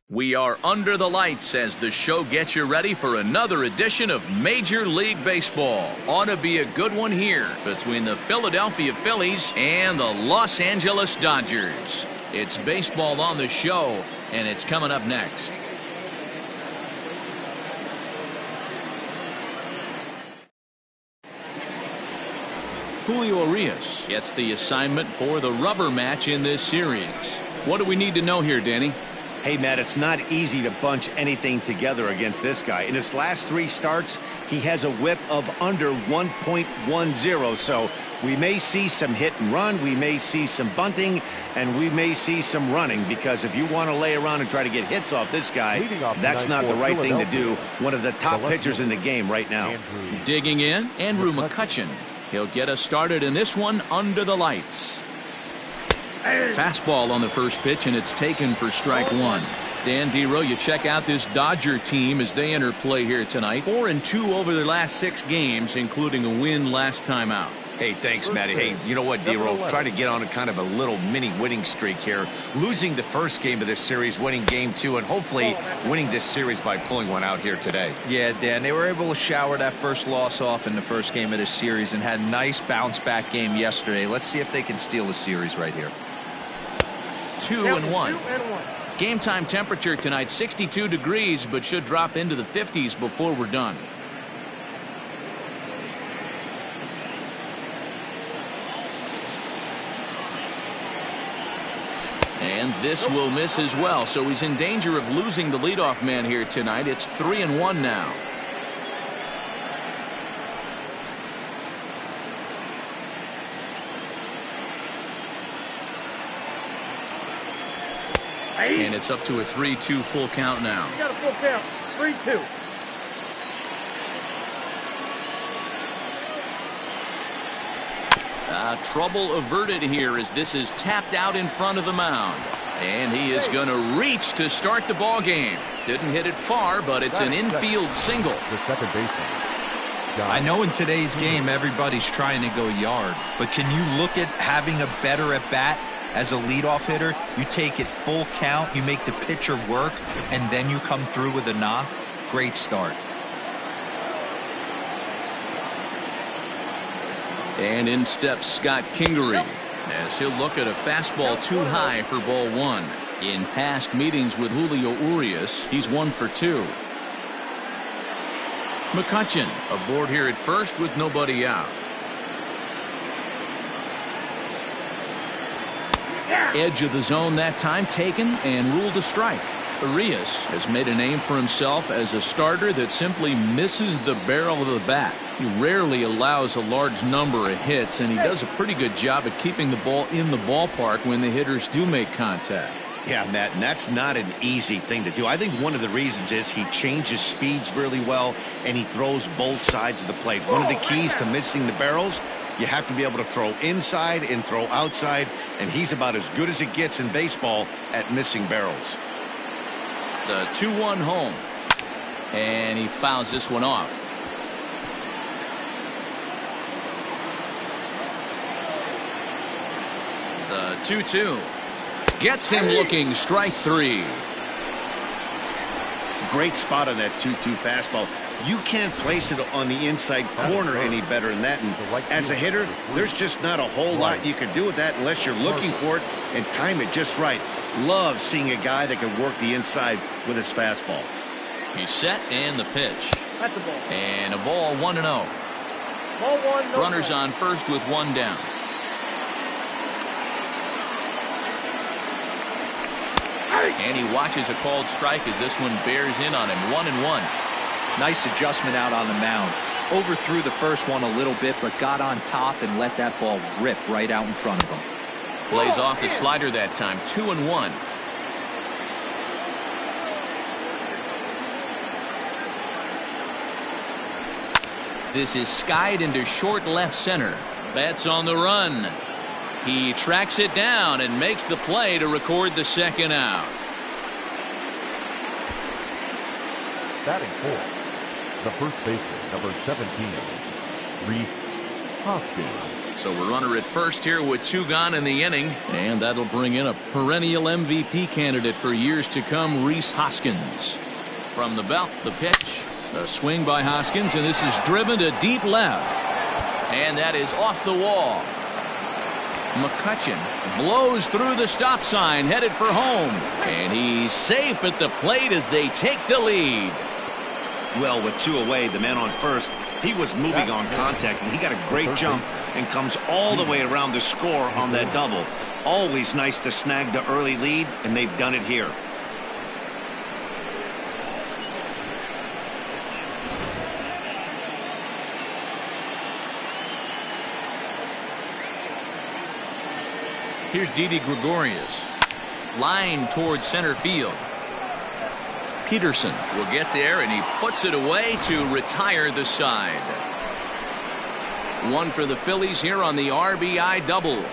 We are under the lights as the show gets you ready for another edition of Major League Baseball. Ought to be a good one here between the Philadelphia Phillies and the Los Angeles Dodgers. It's baseball on the show, and it's coming up next. Julio Rios gets the assignment for the rubber match in this series. What do we need to know here, Danny? Hey, Matt, it's not easy to bunch anything together against this guy. In his last 3 starts, he has a whip of under 1.10. So we may see some hit and run, we may see some bunting, and we may see some running, because if you want to lay around and try to get hits off this guy, that's not the right thing to do. One of the top pitchers in the game right now. Digging in, Andrew Mccutchen. He'll get us started in this one under the lights. Fastball on the first pitch, and it's taken for strike one. Dan Dero, you check out this Dodger team as they enter play here tonight. 4-2 over their last 6 games, including a win last time out. Hey, thanks, Matty. Hey, you know what, Dero? Try to get on a kind of a little mini winning streak here. Losing the first game of this series, winning game 2, and hopefully winning this series by pulling one out here today. Yeah, Dan, they were able to shower that first loss off in the first game of this series and had a nice bounce-back game yesterday. Let's see if they can steal the series right here. 2-1. Game time temperature tonight 62 degrees, but should drop into the 50s before we're done. And this will miss as well, so he's in danger of losing the leadoff man here tonight. It's 3-1 now. And it's up to a 3-2 full count now. You got a full count. 3-2. Trouble averted here as this is tapped out in front of the mound. And he is going to reach to start the ball game. Didn't hit it far, but it's an infield single. The second baseman. I know in today's game everybody's trying to go yard, but can you look at having a better at bat? As a leadoff hitter, you take it full count, you make the pitcher work, and then you come through with a knock. Great start. And in steps Scott Kingery as he'll look at a fastball too high for ball 1. In past meetings with Julio Rios, he's 1 for 2. Mccutchen aboard here at first with nobody out. Edge of the zone that time taken and ruled a strike. Rios has made a name for himself as a starter that simply misses the barrel of the bat. He rarely allows a large number of hits, and he does a pretty good job at keeping the ball in the ballpark when the hitters do make contact. Yeah, Matt, and that's not an easy thing to do. I think one of the reasons is he changes speeds really well, and he throws both sides of the plate. One of the keys to missing the barrels, you have to be able to throw inside and throw outside, and he's about as good as it gets in baseball at missing barrels. The 2-1 home, and he fouls this one off. The 2-2 gets him looking. Strike 3. Great spot on that 2-2 fastball. You can't place it on the inside corner any better than that. And as a hitter, there's just not a whole lot you can do with that unless you're looking for it and time it just right. Love seeing a guy that can work the inside with his fastball. He's set and the pitch. That's the ball. And a ball 1-0. Ball 1. No Runners ball. on first with 1 down. And he watches a called strike as this one bears in on him. 1-1. Nice adjustment out on the mound. Overthrew the first one a little bit, but got on top and let that ball rip right out in front of him. Plays off the slider that time. 2-1. This is skied into short left center. Betts on the run. He tracks it down and makes the play to record the second out. Batting 4, the first baseman, number 17, Rhys Hoskins. So we're runner at first here with 2 gone in the inning, and that'll bring in a perennial MVP candidate for years to come, Rhys Hoskins. From the belt, the pitch, a swing by Hoskins, and this is driven to deep left, and that is off the wall. Mccutchen blows through the stop sign, headed for home, and he's safe at the plate as they take the lead. Well, with 2 away, the man on first, he was moving on contact, and he got a great jump and comes all the way around to score on that double. Always nice to snag the early lead, and they've done it here. Here's Didi Gregorius. Line towards center field. Peterson will get there, and he puts it away to retire the side. 1 for the Phillies here on the RBI double.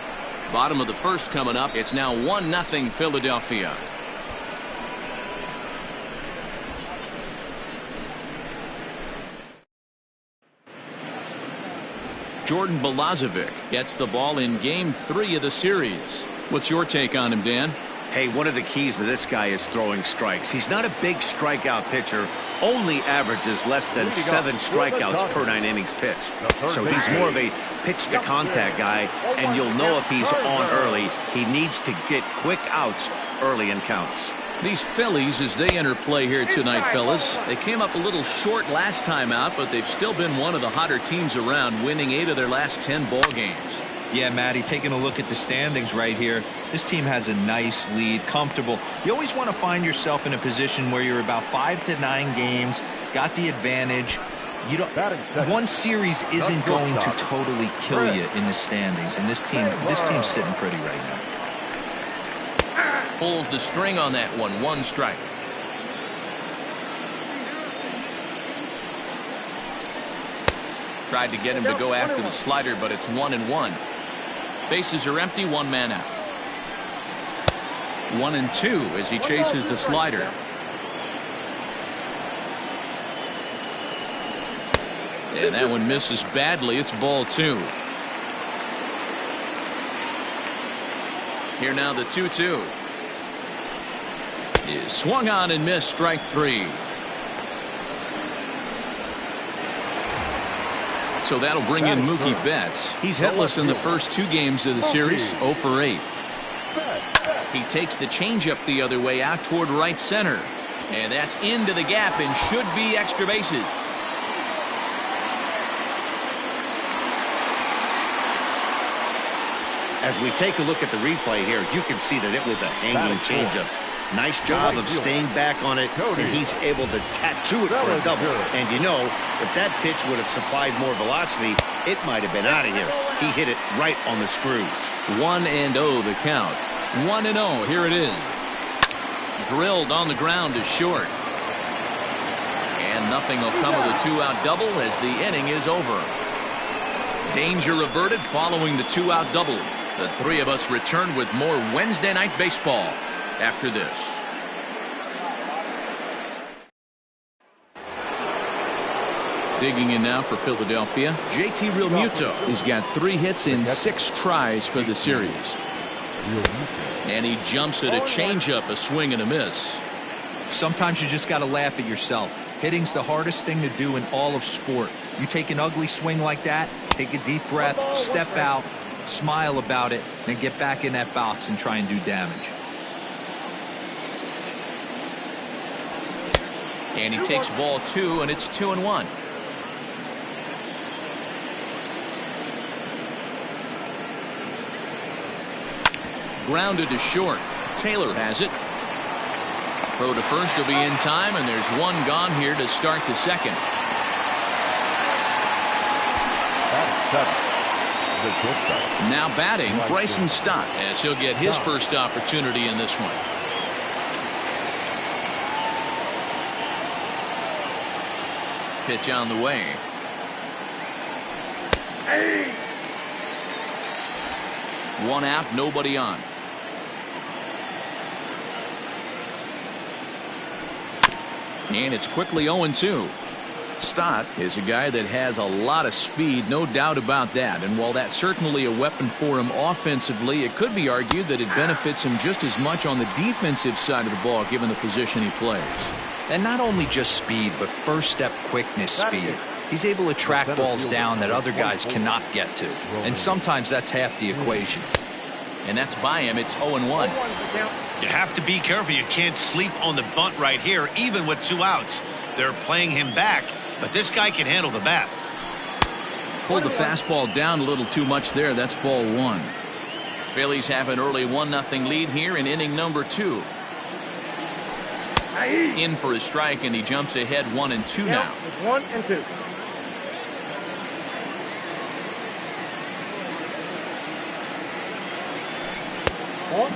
Bottom of the first coming up. It's now 1-0 Philadelphia. Jordan Balazovic gets the ball in game 3 of the series. What's your take on him, Dan? Hey, one of the keys to this guy is throwing strikes. He's not a big strikeout pitcher, only averages less than 7 strikeouts per 9 innings pitched. So he's more of a pitch to contact guy, and you'll know if he's on early. He needs to get quick outs early in counts. These Phillies, as they enter play here tonight, fellas, they came up a little short last time out, but they've still been one of the hotter teams around, winning 8 of their last 10 ball games. Yeah, Matty, taking a look at the standings right here, this team has a nice lead, comfortable. You always want to find yourself in a position where you're about 5 to 9 games, got the advantage. You don't. One series isn't going to totally kill you in the standings, and this team's sitting pretty right now. Pulls the string on that one. 1 strike. Tried to get him to go after the slider, but it's 1-1. Bases are empty. 1 man out. 1-2 as he chases the slider. And that one misses badly. It's ball 2. Here now the 2-2. Is swung on and missed. Strike 3. So that'll bring in Mookie Betts. He's hitless in the first 2 games of the series. 0 for 8. He takes the changeup the other way out toward right center, and that's into the gap and should be extra bases. As we take a look at the replay here, you can see that it was a hanging changeup. Nice job of staying back on it, and he's able to tattoo it for a double. And you know, if that pitch would have supplied more velocity, it might have been out of here. He hit it right on the screws. 1-0 the count. 1-0. Here it is. Drilled on the ground to short. And nothing will come of the 2-out double as the inning is over. Danger averted following the 2-out double. The 3 of us return with more Wednesday Night Baseball after this. Digging in now for Philadelphia, JT Realmuto. He's got 3 hits in 6 tries for the series. And he jumps at a changeup, a swing and a miss. Sometimes you just got to laugh at yourself. Hitting's the hardest thing to do in all of sport. You take an ugly swing like that, take a deep breath, step out, smile about it, and get back in that box and try and do damage. And he takes ball 2, and it's 2-1. Grounded to short. Taylor has it. Throw to first will be in time, and there's 1 gone here to start the second. Now batting, Bryson Stott, as he'll get his first opportunity in this one. Pitch on the way. One out, nobody on. And it's quickly 0-2. Stott is a guy that has a lot of speed, no doubt about that. And while that's certainly a weapon for him offensively, it could be argued that it benefits him just as much on the defensive side of the ball, given the position he plays. And not only just speed, but first step quickness speed. He's able to track balls down that other guys cannot get to. And sometimes that's half the equation. And that's by him. It's 0-1. You have to be careful. You can't sleep on the bunt right here, even with 2 outs. They're playing him back, but this guy can handle the bat. Pulled the fastball down a little too much there. That's ball 1. Phillies have an early 1-0 lead here in inning number 2. In for a strike, and he jumps ahead 1-2 now. 1-2.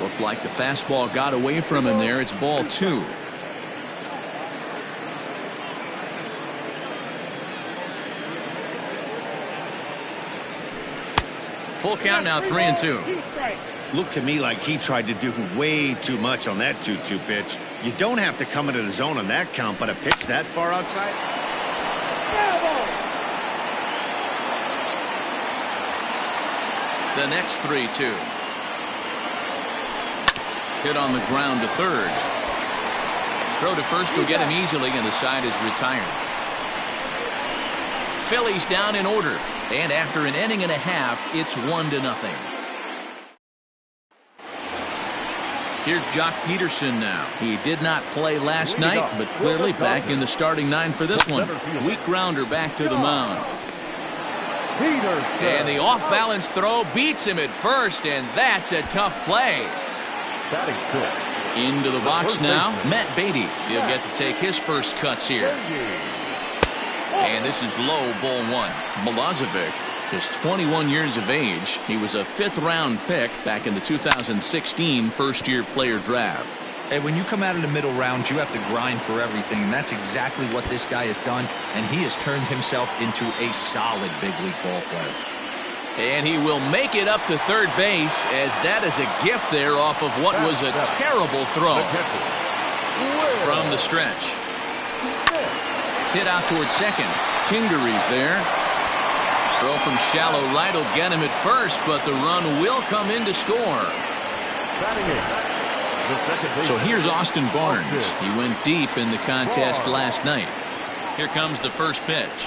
Looked like the fastball got away from him there. It's ball 2. Full count now, 3-2. Looked to me like he tried to do way too much on that 2-2 pitch. You don't have to come into the zone on that count, but a pitch that far outside. The next 3-2. Hit on the ground to third. Throw to first will get him easily, and the side is retired. Phillies down in order, and after an inning and a half, it's 1-0. Here's Joc Pederson now. He did not play last night, but clearly back in the starting 9 for this one. Weak grounder back to the mound. And the off-balance throw beats him at first, and that's a tough play. Into the box now, Beatty. He'll get to take his first cuts here. And this is low, ball 1. Milosevic, just 21 years of age. He was a 5th-round pick back in the 2016 first-year player draft. Hey, when you come out of the middle round, you have to grind for everything, and that's exactly what this guy has done, and he has turned himself into a solid big league ball player. And he will make it up to third base, as that is a gift there off of what was a terrible throw from the stretch. Hit out towards second. Kingery's there. Throw from shallow right will get him at first, but the run will come in to score. So here's Austin Barnes. He went deep in the contest last night. Here comes the first pitch.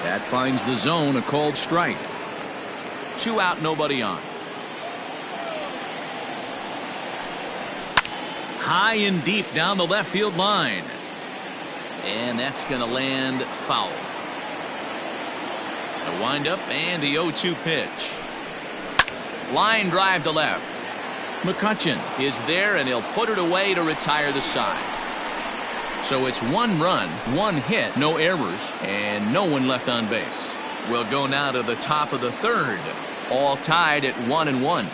That finds the zone, a called strike. 2 out, nobody on. High and deep down the left field line. And that's going to land foul. A windup and the 0-2 pitch. Line drive to left. Mccutchen is there, and he'll put it away to retire the side. So it's 1 run, 1 hit, no errors, and no one left on base. We'll go now to the top of the 3rd, all tied at 1-1.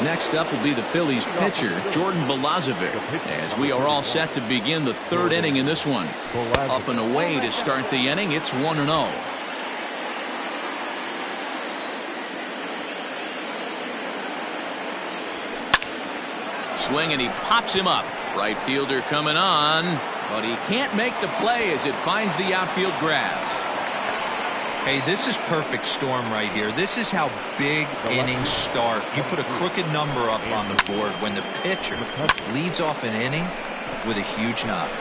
Next up will be the Phillies pitcher, Jordan Milosevic, as we are all set to begin the 3rd inning in this one. Up and away to start the inning, it's 1-0. Swing, and he pops him up. Right fielder coming on, but he can't make the play as it finds the outfield grass. Hey, this is perfect storm right here. This is how big innings start. You put a crooked number up on the board when the pitcher leads off an inning with a huge knock.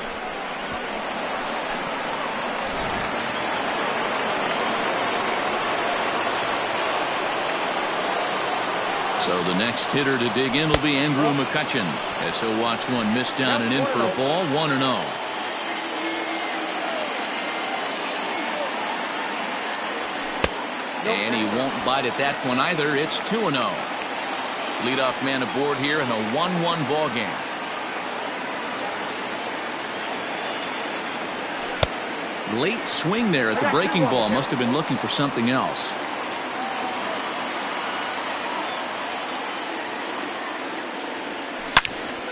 So the next hitter to dig in will be Andrew Mccutchen, as he'll watch one miss down and in for a ball. 1-0. And he won't bite at that one either. It's 2-0. Leadoff man aboard here in a 1-1 ball game. Late swing there at the breaking ball. Must have been looking for something else.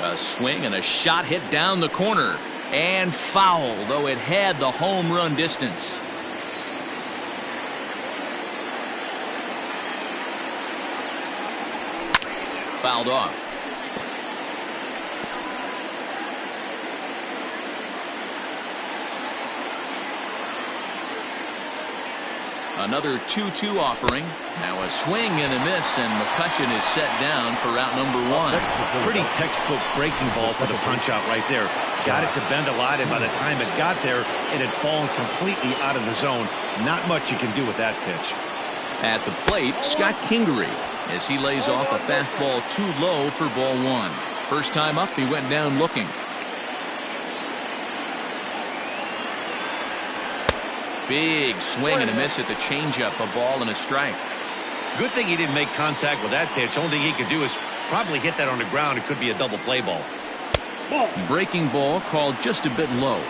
A swing and a shot hit down the corner and foul, though it had the home run distance. Fouled off. Another 2-2 offering. Now a swing and a miss, and Mccutchen is set down for out number 1. Pretty textbook breaking ball for the punch out right there. Got it to bend a lot, and by the time it got there, it had fallen completely out of the zone. Not much you can do with that pitch. At the plate, Scott Kingery, as he lays off a fastball too low for ball 1. First time up, he went down looking. Big swing and a miss at the changeup, a ball and a strike. Good thing he didn't make contact with that pitch. Only thing he could do is probably hit that on the ground. It could be a double play ball. Breaking ball called just a bit low.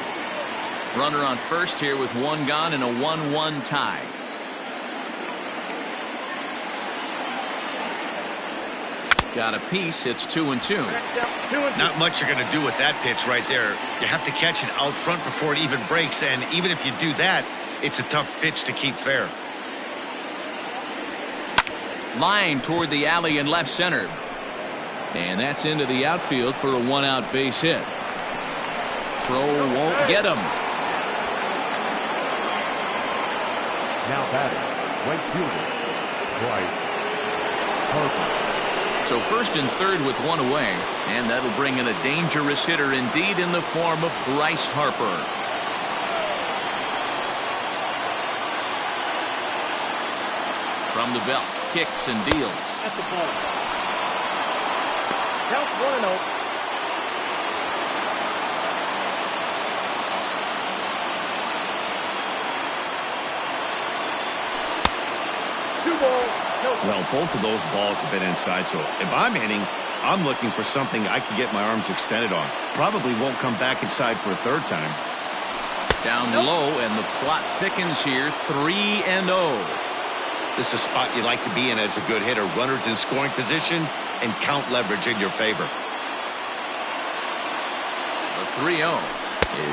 Runner on first here with 1 gone and a 1-1 tie. Got a piece. It's 2-2. Not much you're going to do with that pitch right there. You have to catch it out front before it even breaks, and even if you do that, it's a tough pitch to keep fair. Line toward the alley in left center. And that's into the outfield for a 1-out base hit. Throw won't get him. Now batting, right fielder, Rhys Hoskins. So first and third with 1 away, and that'll bring in a dangerous hitter indeed in the form of Bryce Harper. From the belt, kicks and deals. That's the ball. Count 1-0. Well, both of those balls have been inside, so if I'm hitting, I'm looking for something I can get my arms extended on. Probably won't come back inside for a third time. Down low, and the plot thickens here. 3-0. This is a spot you like to be in as a good hitter. Runners in scoring position and count leverage in your favor. The 3-0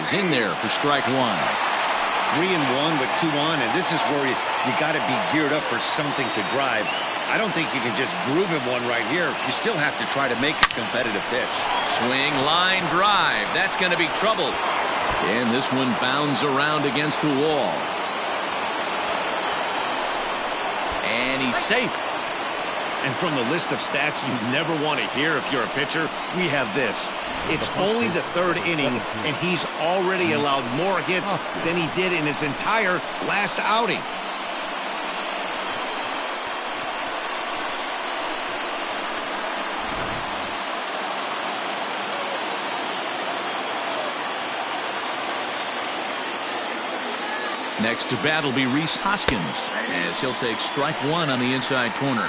is in there for strike 1. 3-1 with 2 on, and this is where you got to be geared up for something to drive. I don't think you can just groove him one right here. You still have to try to make a competitive pitch. Swing, line, drive. That's going to be trouble. And this one bounds around against the wall. And he's safe. And from the list of stats you never want to hear if you're a pitcher, we have this. It's only the 3rd inning, and he's already allowed more hits than he did in his entire last outing. Next to bat will be Rhys Hoskins, as he'll take strike 1 on the inside corner.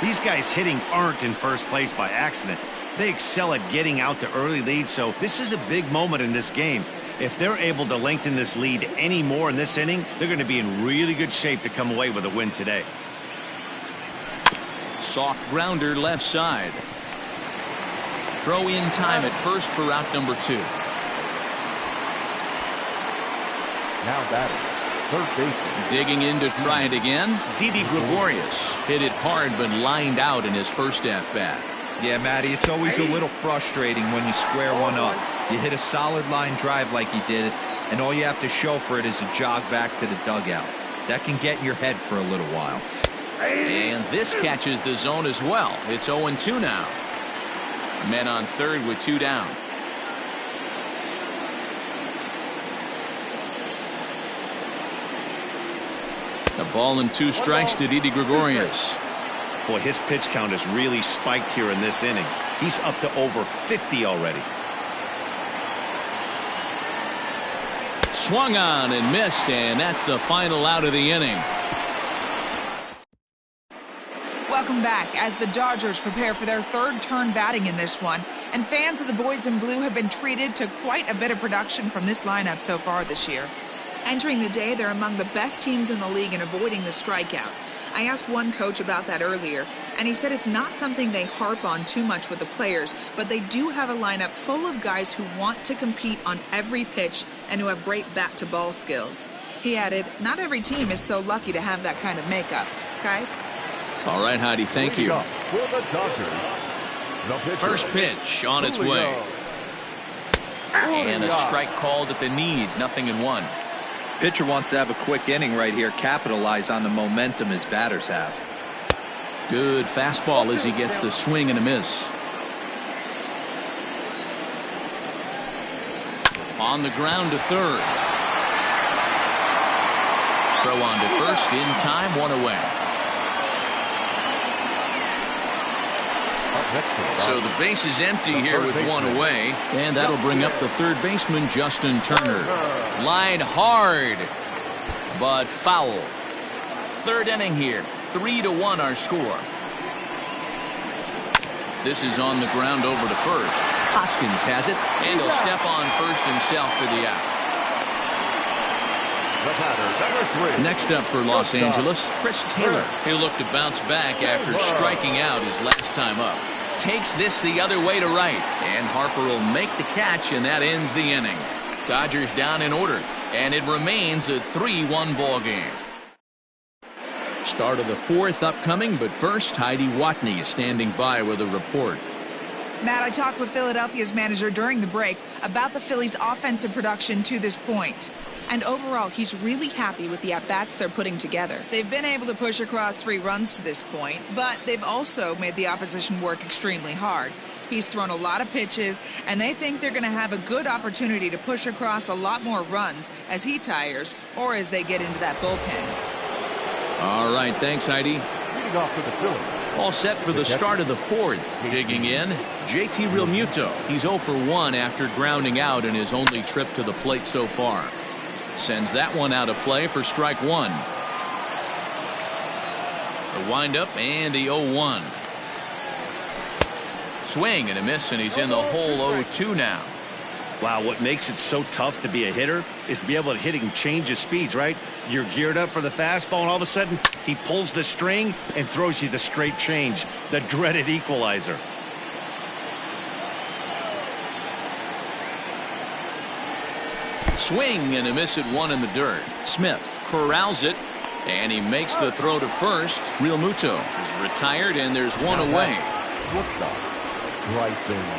These guys hitting aren't in first place by accident. They excel at getting out to early leads, so this is a big moment in this game. If they're able to lengthen this lead any more in this inning, they're going to be in really good shape to come away with a win today. Soft grounder left side. Throw in time at first for out number 2. Now batting, third baseman. Digging in to try it again. Didi Gregorius hit it hard but lined out in his first at bat. Yeah, Matty, it's always a little frustrating when you square one up. You hit a solid line drive like he did, and all you have to show for it is a jog back to the dugout. That can get in your head for a little while. And this catches the zone as well. It's 0-2 now. Men on third with 2 down. A ball and 2 strikes to Didi Gregorius. Boy, his pitch count has really spiked here in this inning. He's up to over 50 already. Swung on and missed, and that's the final out of the inning. Welcome back as the Dodgers prepare for their 3rd turn batting in this one. And fans of the boys in blue have been treated to quite a bit of production from this lineup so far this year. Entering the day, they're among the best teams in the league in avoiding the strikeout. I asked one coach about that earlier, and he said it's not something they harp on too much with the players, but they do have a lineup full of guys who want to compete on every pitch and who have great bat-to-ball skills. He added, not every team is so lucky to have that kind of makeup. Guys? All right, Heidi, thank you. First pitch on its way. And a strike called at the knees, 0-1. Pitcher wants to have a quick inning right here, capitalize on the momentum his batters have. Good fastball as he gets the swing and a miss. On the ground to third. Throw on to first in time, one away. So the base is empty here with one away, and that'll bring up the third baseman, Justin Turner. Line hard, but foul. Third inning here, 3-1 our score. This is on the ground over to first. Hoskins has it, and he'll step on first himself for the out. Next up for Los Angeles, Chris Taylor. He'll look to bounce back after striking out his last time up. Takes this the other way to right, and Harper will make the catch, and that ends the inning. Dodgers down in order, and it remains a 3-1 ball game. Start of the fourth upcoming, but first, Heidi Watney is standing by with a report. Matt, I talked with Philadelphia's manager during the break about the Phillies' offensive production to this point. And overall, he's really happy with the at-bats they're putting together. They've been able to push across 3 runs to this point, but they've also made the opposition work extremely hard. He's thrown a lot of pitches, and they think they're going to have a good opportunity to push across a lot more runs as he tires or as they get into that bullpen. All right, thanks, Heidi. Leading off for the Phillies. All set for the start of the fourth. Digging in, JT Realmuto. He's 0 for 1 after grounding out in his only trip to the plate so far. Sends that one out of play for strike one. The windup and the 0-1. Swing and a miss, and he's in the hole 0-2 now. Wow, what makes it so tough to be a hitter is to be able to hit and change his speeds, right? You're geared up for the fastball, and all of a sudden he pulls the string and throws you the straight change, the dreaded equalizer. Swing and a miss at one in the dirt. Smith corrals it, and he makes the throw to first. Realmuto is retired, and there's one away.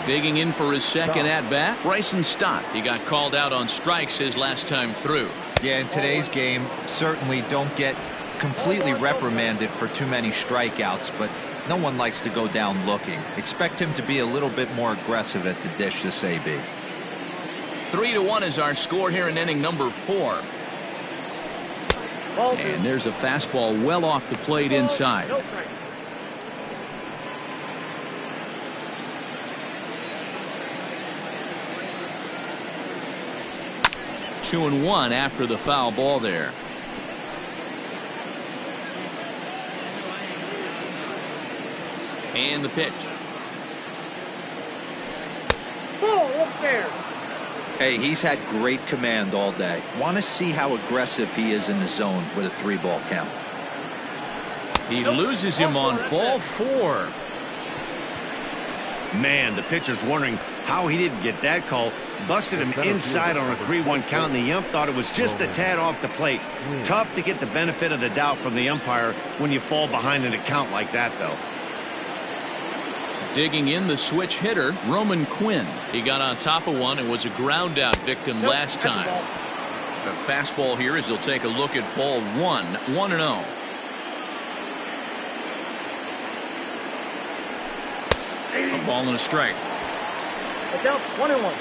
Digging in for his second at-bat, Bryson Stott. He got called out on strikes his last time through. Yeah, in today's game, certainly don't get completely reprimanded for too many strikeouts, but no one likes to go down looking. Expect him to be a little bit more aggressive at the dish this AB. 3-1 is our score here in inning number 4. And there's a fastball well off the plate inside. 2-1 after the foul ball there. And the pitch. Ball upstairs. Hey, he's had great command all day. Want to see how aggressive he is in the zone with a 3-ball count. He loses him on ball 4. Man, the pitcher's wondering how he didn't get that call. Busted him inside on a 3-1 count, and the ump thought it was just a tad off the plate. Tough to get the benefit of the doubt from the umpire when you fall behind in a count like that, though. Digging in, the switch hitter, Roman Quinn. He got on top of one and was a ground out victim last time. The fastball here as he'll take a look at ball 1, 1-0. A ball and a strike. It's out 1-1.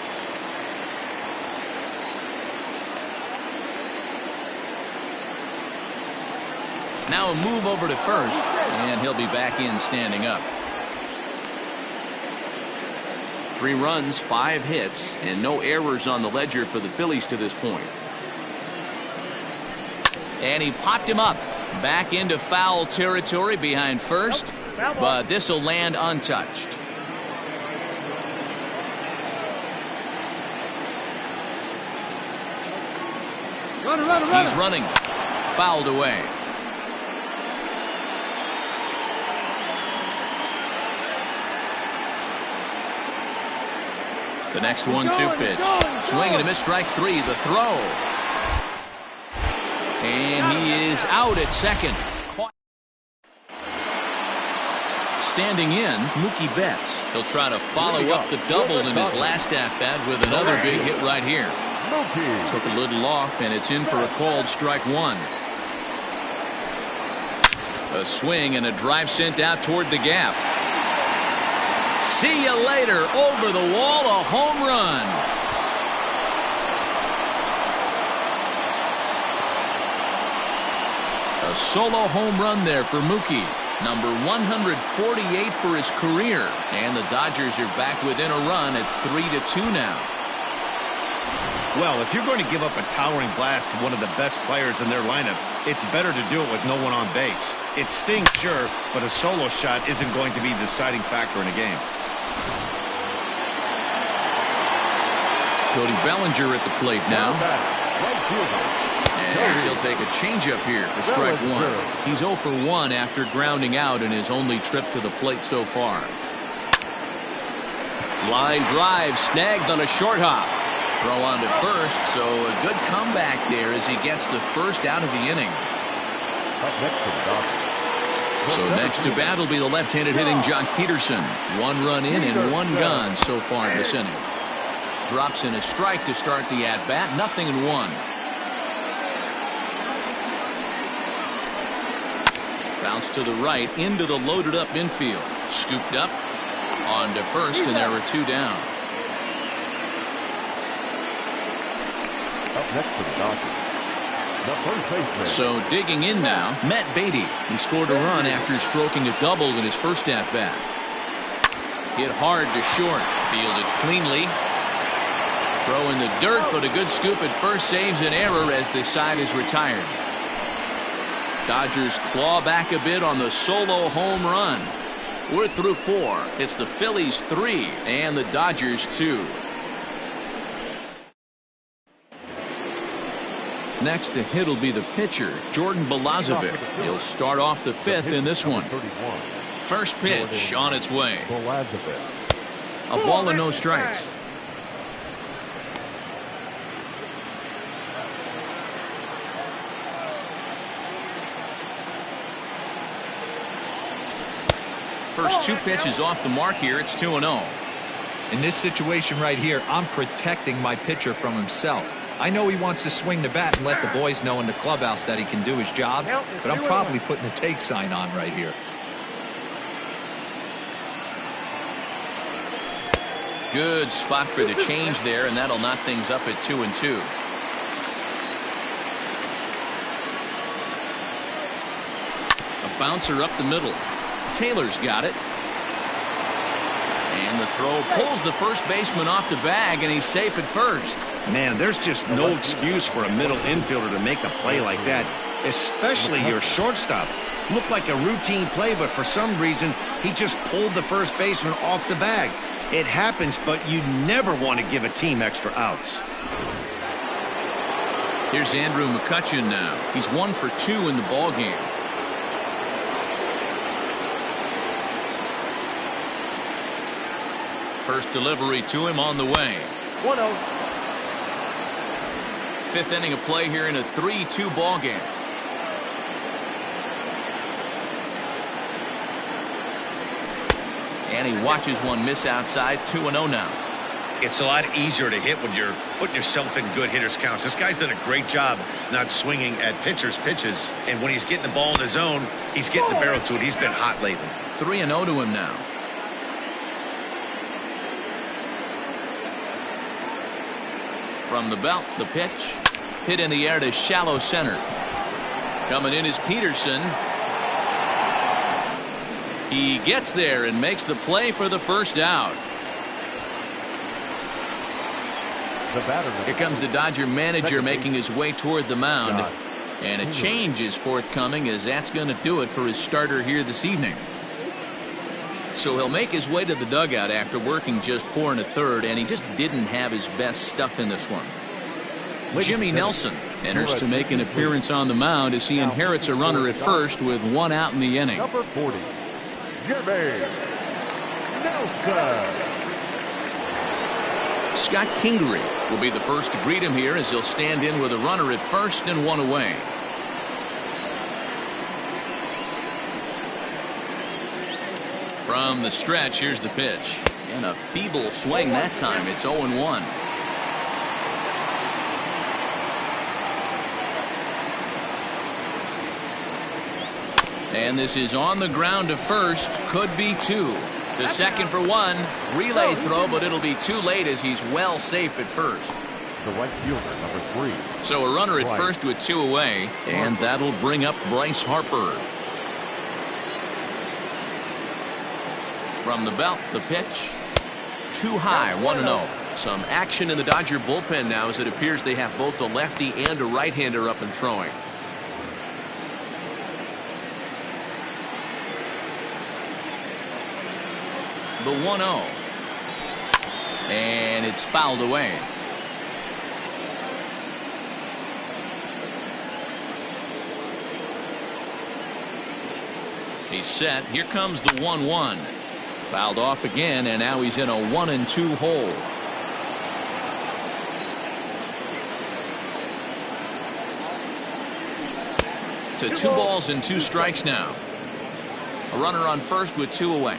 Now a move over to first, and he'll be back in standing up. 3 runs, 5 hits, and no errors on the ledger for the Phillies to this point. And he popped him up back into foul territory behind first, but this will land untouched. He's running, fouled away. The next 1-2 pitch. Swing and a miss, strike 3. The throw. And he is out at second. Standing in, Mookie Betts. He'll try to follow up the double in his last at-bat with another big hit right here. Mookie. Took a little off, and it's in for a called strike one. A swing and a drive sent out toward the gap. See you later. Over the wall, a home run. A solo home run there for Mookie. Number 148 for his career. And the Dodgers are back within a run at 3-2 now. Well, if you're going to give up a towering blast to one of the best players in their lineup, it's better to do it with no one on base. It stings, sure, but a solo shot isn't going to be the deciding factor in a game. Cody Bellinger at the plate now. And he'll take a changeup here for strike one. He's 0 for 1 after grounding out in his only trip to the plate so far. Line drive snagged on a short hop. Throw on to first, so a good comeback there as he gets the first out of the inning. So next to bat will be the left-handed hitting Joc Pederson. 1 run in and 1 gone so far in this inning. Drops in a strike to start the at-bat. 0-1. Bounce to the right into the loaded up infield. Scooped up on to first, and there are 2 down. Up next to the Dodgers, the first baseman. So digging in now, Beatty. He scored a run after stroking a double in his first at-bat. Hit hard to short. Fielded cleanly. Throw in the dirt, but a good scoop at first saves an error as the side is retired. Dodgers claw back a bit on the solo home run. We're through 4. It's the Phillies 3 and the Dodgers 2. Next to hit will be the pitcher, Jordan Balazovic. He'll start off the 5th in this one. First pitch on its way. A ball and no strikes. First 2 pitches off the mark here. It's 2-0. In this situation right here, I'm protecting my pitcher from himself. I know he wants to swing the bat and let the boys know in the clubhouse that he can do his job, but I'm probably putting the take sign on right here. Good spot for the change there, and that'll knock things up at 2-2. A bouncer up the middle. Taylor's got it. And the throw pulls the first baseman off the bag, and he's safe at first. Man, there's just no excuse for a middle infielder to make a play like that, especially your shortstop. Looked like a routine play, but for some reason, he just pulled the first baseman off the bag. It happens, but you never want to give a team extra outs. Here's Andrew Mccutchen now. He's 1 for 2 in the ballgame. First delivery to him on the way. 1-0. 5th inning of play here in a 3-2 ball game. And he watches one miss outside. 2-0 now. It's a lot easier to hit when you're putting yourself in good hitters counts. This guy's done a great job not swinging at pitchers' pitches, and when he's getting the ball in the zone, he's getting the barrel to it. He's been hot lately. 3-0 to him now. From the belt, the pitch. Hit in the air to shallow center. Coming in is Peterson. He gets there and makes the play for the first out. Here comes the Dodger manager making his way toward the mound. And a change is forthcoming, as that's going to do it for his starter here this evening. So he'll make his way to the dugout after working just 4 1/3, and he just didn't have his best stuff in this one. Jimmy Nelson enters to make an appearance on the mound as he inherits a runner at first with 1 out in the inning. Number 40, Jimmy Nelson. Scott Kingery will be the first to greet him here as he'll stand in with a runner at first and 1 away. From the stretch, here's the pitch. And a feeble swing that time. It's 0-1. And this is on the ground to first. Could be two. To second for one. Relay throw, but it'll be too late as he's well safe at first. The right fielder, number 3. So a runner at first with 2 away, and that'll bring up Bryce Harper. From the belt, the pitch. Too high, 1-0. Some action in the Dodger bullpen now as it appears they have both a lefty and a right-hander up and throwing. The 1-0. And it's fouled away. He's set. Here comes the 1-1. Fouled off again, and now he's in a 1-2 hole. To 2 balls and 2 strikes now. A runner on first with 2 away.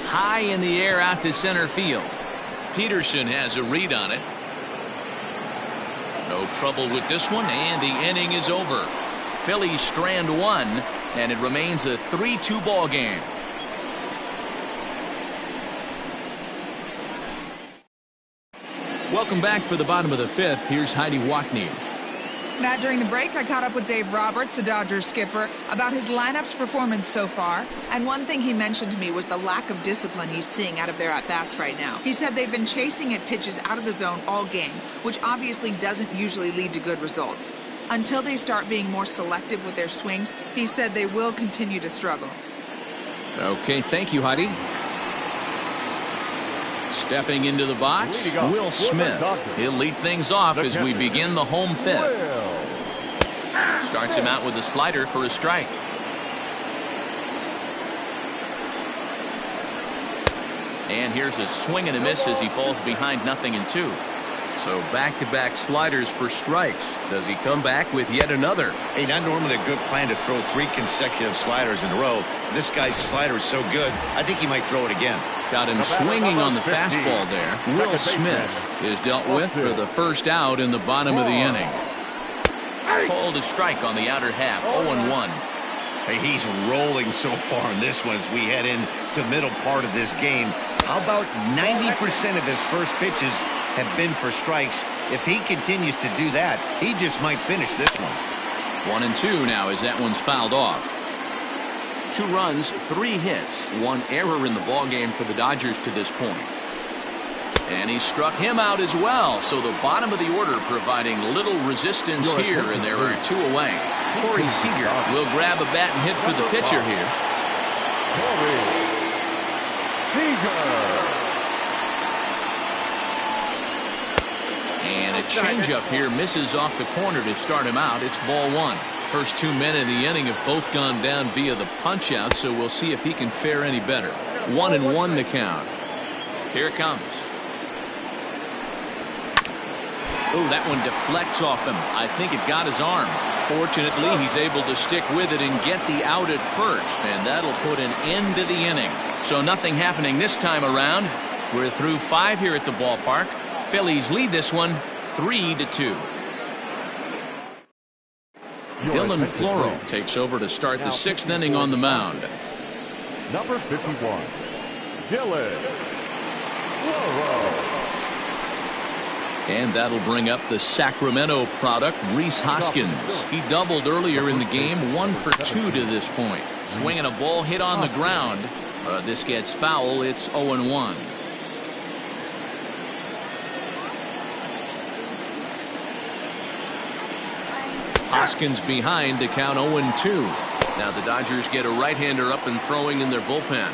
High in the air out to center field. Peterson has a read on it. No trouble with this one, and the inning is over. Phillies strand 1, and it remains a 3-2 ball game. Welcome back for the bottom of the 5th. Here's Heidi Watney. Matt, during the break, I caught up with Dave Roberts, the Dodgers skipper, about his lineup's performance so far. And one thing he mentioned to me was the lack of discipline he's seeing out of their at-bats right now. He said they've been chasing at pitches out of the zone all game, which obviously doesn't usually lead to good results. Until they start being more selective with their swings, he said they will continue to struggle. Okay, thank you, Heidi. Stepping into the box, Will Smith. He'll lead things off as we begin the home 5th. Starts him out with a slider for a strike. And here's a swing and a miss as he falls behind 0-2. So back-to-back sliders for strikes. Does he come back with yet another? Hey, not normally a good plan to throw 3 consecutive sliders in a row. This guy's slider is so good, I think he might throw it again. Got him swinging on the fastball there. Will Smith is dealt with for the first out in the bottom of the inning. Called a strike on the outer half, 0-1. Hey, he's rolling so far in this one as we head into the middle part of this game. How about 90% of his first pitches have been for strikes? If he continues to do that, he just might finish this one. 1-2 now as that one's fouled off. 2 runs, 3 hits, 1 error in the ballgame for the Dodgers to this point. And he struck him out as well. So the bottom of the order providing little resistance here, and there are 2 away. Corey Seager will grab a bat and hit for the pitcher here. Corey Seager. And a changeup here misses off the corner to start him out. It's ball 1. First 2 men in the inning have both gone down via the punch out, so we'll see if he can fare any better. 1-1 to count. Here it comes. Oh, that one deflects off him. I think it got his arm. Fortunately, he's able to stick with it and get the out at first, and that'll put an end to the inning. So nothing happening this time around. We're through 5 here at the ballpark. Phillies lead this one 3-2. Dylan Floro takes over to start the 6th inning on the mound. Number 51, Dylan Floro. And that'll bring up the Sacramento product, Rhys Hoskins. He doubled earlier in the game, 1 for 2 to this point. Swinging a ball hit on the ground. This gets foul. It's 0-1. Hoskins behind to count 0-2. Now the Dodgers get a right-hander up and throwing in their bullpen.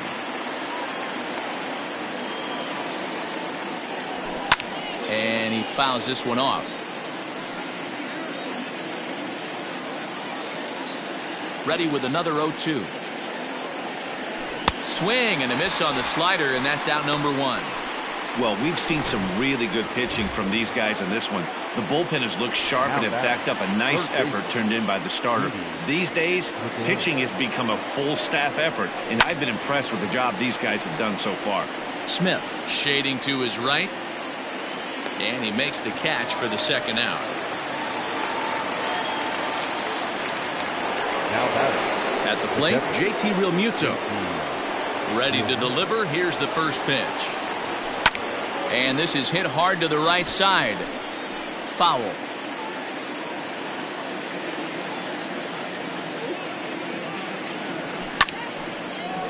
And he fouls this one off. Ready with another 0-2. Swing and a miss on the slider, and that's out number 1. Well, we've seen some really good pitching from these guys in this one. The bullpen has looked sharp and have backed up a nice effort turned in by the starter. These days, pitching has become a full staff effort, and I've been impressed with the job these guys have done so far. Smith shading to his right. And he makes the catch for the 2nd out. Now batting. At the plate, JT Realmuto. Ready to deliver. Here's the first pitch. And this is hit hard to the right side. Foul.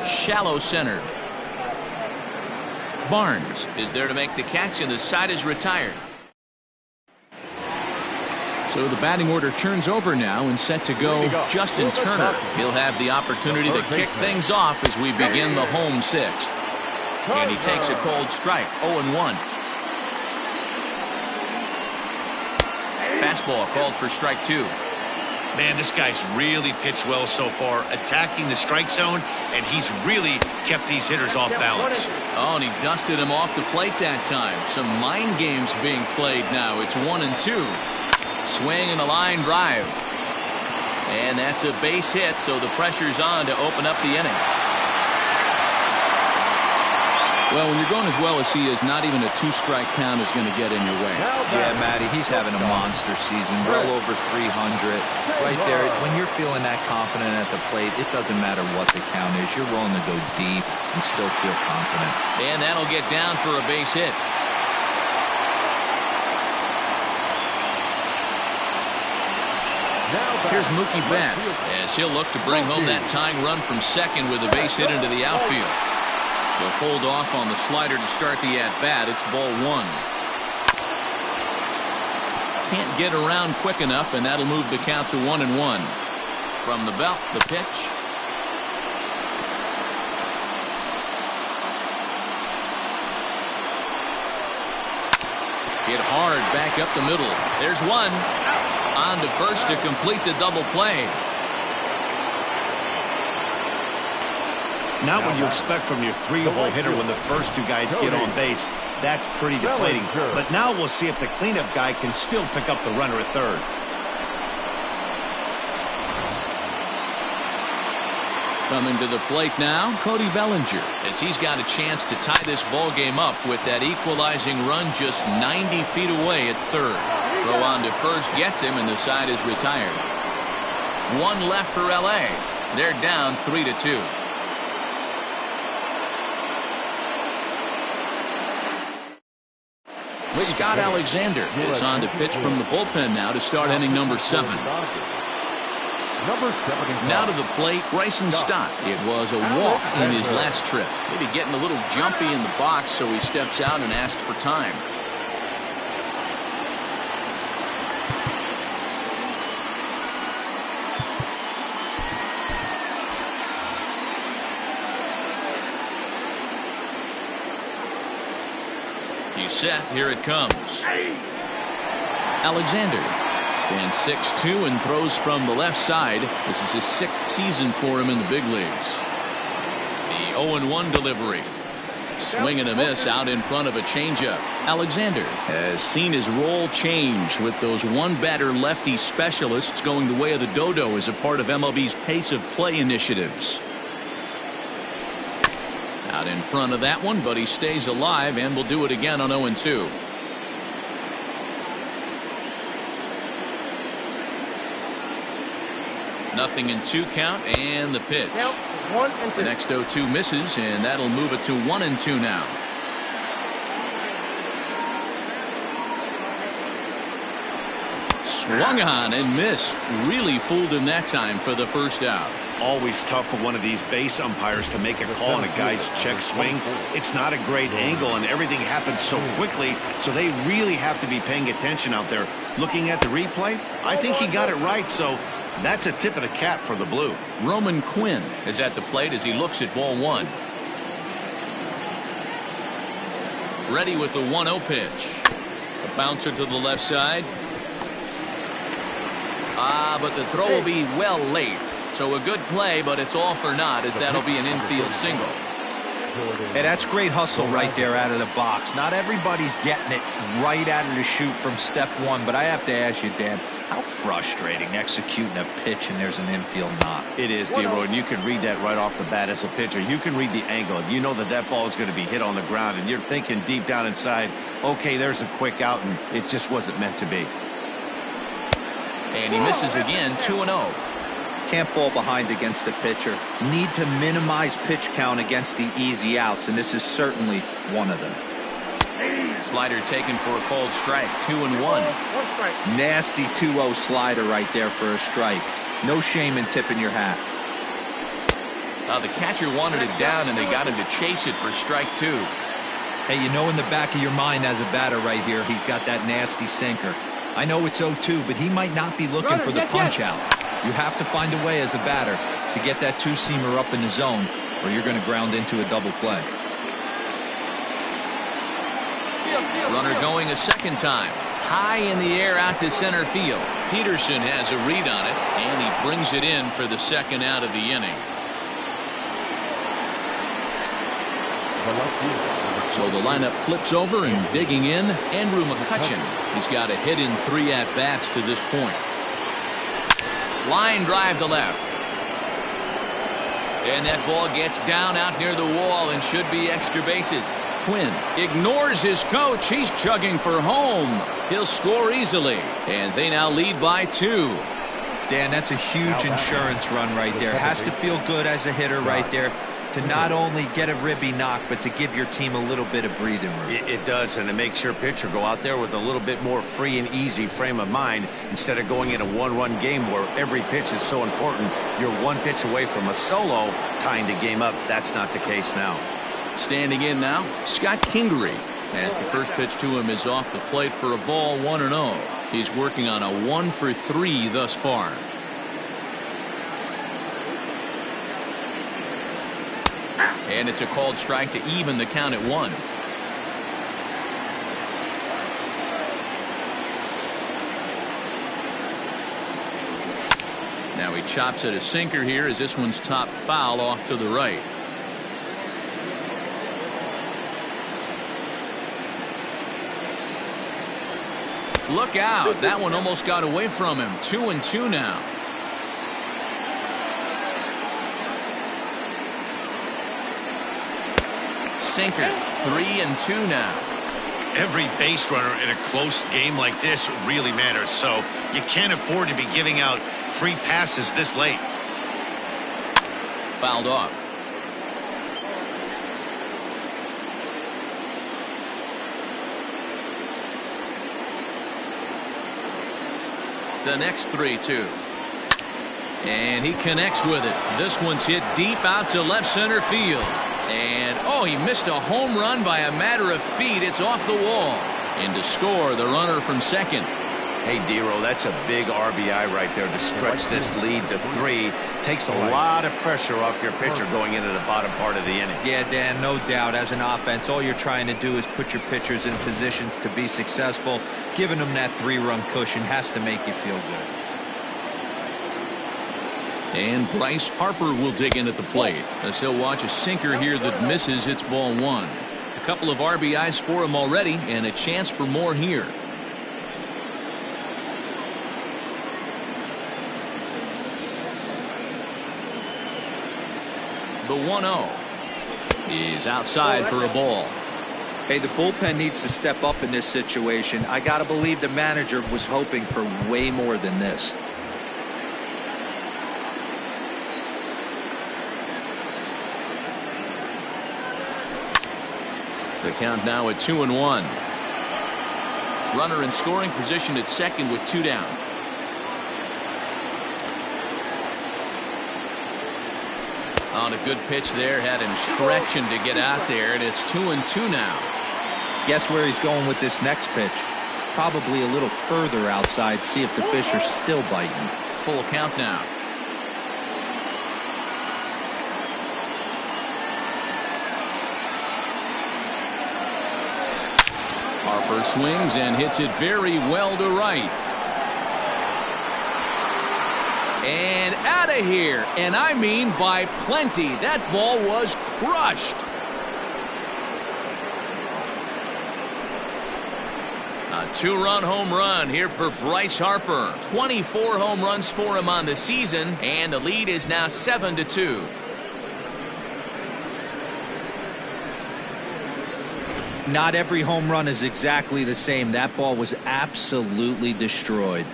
Shallow center. Barnes is there to make the catch, and the side is retired. So the batting order turns over now and set to go Justin Turner. He'll have the opportunity to kick things off as we begin the home sixth. And he takes a cold strike, 0-1. Fastball called for strike two. Man, this guy's really pitched well so far, attacking the strike zone, and he's really kept these hitters off balance. Oh, and he dusted him off the plate that time. Some mind games being played now. It's 1-2. Swing and a line drive. And that's a base hit, so the pressure's on to open up the inning. Well, when you're going as well as he is, not even a two-strike count is going to get in your way. Yeah, Matty, he's having a monster season, well over 300. Right there, when you're feeling that confident at the plate, it doesn't matter what the count is. You're willing to go deep and still feel confident. And that'll get down for a base hit. Here's Mookie Betts as he'll look to bring home that tying run from second with a base hit into the outfield. They'll hold off on the slider to start the at-bat. It's ball one. Can't get around quick enough, and that'll move the count to 1-1. From the belt, the pitch. Hit hard back up the middle. There's one. On to first to complete the double play. Not what you expect from your three-hole hitter when the first two guys get on base. That's pretty deflating. But now we'll see if the cleanup guy can still pick up the runner at third. Coming to the plate now, Cody Bellinger, as he's got a chance to tie this ball game up with that equalizing run just 90 feet away at third. Throw on to first gets him, and the side is retired. One left for LA. They're down 3-2. Scott Alexander is on to pitch from the bullpen now to start inning number 7. Now to the plate, Bryson Stott. It was a walk in his last trip. Maybe getting a little jumpy in the box, so he steps out and asks for time. He's set. Here it comes. Alexander stands 6'2" and throws from the left side. This is his 6th season for him in the big leagues. The 0-1 delivery. Swing and a miss out in front of a changeup. Alexander has seen his role change with those one-batter lefty specialists going the way of the dodo as a part of MLB's pace of play initiatives. Out in front of that one, but he stays alive and will do it again on 0-2. Nothing in 2 count, and the pitch. The next 0-2 misses, and that'll move it to 1-2 now. Swung on and missed. Really fooled him that time for the first out. Always tough for one of these base umpires to make a call on a guy's check swing. It's not a great angle, and everything happens so quickly, so they really have to be paying attention out there. Looking at the replay, I think he got it right, so that's a tip of the cap for the blue. Roman Quinn is at the plate as he looks at ball one. Ready with the 1-0 pitch. A bouncer to the left side. But the throw will be well late. So a good play, but it's all for naught, as that'll be an infield single. Hey, that's great hustle right there out of the box. Not everybody's getting it right out of the chute from step one, but I have to ask you, Dan, how frustrating executing a pitch and there's an infield knot. It is, D-Roy, and you can read that right off the bat as a pitcher. You can read the angle. You know that that ball is going to be hit on the ground, and you're thinking deep down inside, okay, there's a quick out, and it just wasn't meant to be. And he misses again, 2-0. Can't fall behind against a pitcher. Need to minimize pitch count against the easy outs, and this is certainly one of them. Slider taken for a called strike. 2-1. Nasty 2-0 slider right there for a strike. No shame in tipping your hat. The catcher wanted it down, and they got him to chase it for strike 2. Hey, you know in the back of your mind as a batter right here, he's got that nasty sinker. I know it's 0-2, but he might not be looking for the punch out. You have to find a way as a batter to get that two-seamer up in the zone, or you're going to ground into a double play. Runner going a second time. High in the air out to center field. Peterson has a read on it, and he brings it in for the second out of the inning. So the lineup flips over, and digging in, Andrew Mccutchen. He's got a hit in 3 at-bats to this point. Line drive to left. And that ball gets down out near the wall and should be extra bases. Quinn ignores his coach. He's chugging for home. He'll score easily. And they now lead by 2. Dan, that's a huge insurance run right there. Has to feel good as a hitter right there to not only get a ribby knock, but to give your team a little bit of breathing room. It does, and it makes your pitcher go out there with a little bit more free and easy frame of mind instead of going in a one-run game where every pitch is so important. You're one pitch away from a solo tying the game up. That's not the case now. Standing in now, Scott Kingery, as the first pitch to him is off the plate for a ball, 1-0. He's working on a 1-for-3 thus far. And it's a called strike to even the count at 1. Now he chops at a sinker here as this one's top foul off to the right. Look out. That one almost got away from him. 2-2 now. Sinker. 3-2 now. Every base runner in a close game like this really matters, so you can't afford to be giving out free passes this late. Fouled off. The next 3-2. And he connects with it. This one's hit deep out to left center field. And, oh, he missed a home run by a matter of feet. It's off the wall. And to score, the runner from second. Hey, Dero, that's a big RBI right there to stretch this lead to 3. Takes a lot of pressure off your pitcher going into the bottom part of the inning. Yeah, Dan, no doubt. As an offense, all you're trying to do is put your pitchers in positions to be successful. Giving them that 3-run cushion has to make you feel good. And Bryce Harper will dig in at the plate as he'll watch a sinker here that misses. It's ball 1. A couple of RBIs for him already and a chance for more here. The 1-0 is outside for a ball. Hey, the bullpen needs to step up in this situation. I got to believe the manager was hoping for way more than this. The count now at 2-1. Runner in scoring position at second with 2 down. On a good pitch there, had him stretching to get out there, and it's 2-2 now. Guess where he's going with this next pitch? Probably a little further outside. See if the fish are still biting. Full count now. Harper swings and hits it very well to right. And out of here, and I mean by plenty. That ball was crushed. A 2-run home run here for Bryce Harper. 24 home runs for him on the season, and the lead is now 7-2. Not every home run is exactly the same. That ball was absolutely destroyed.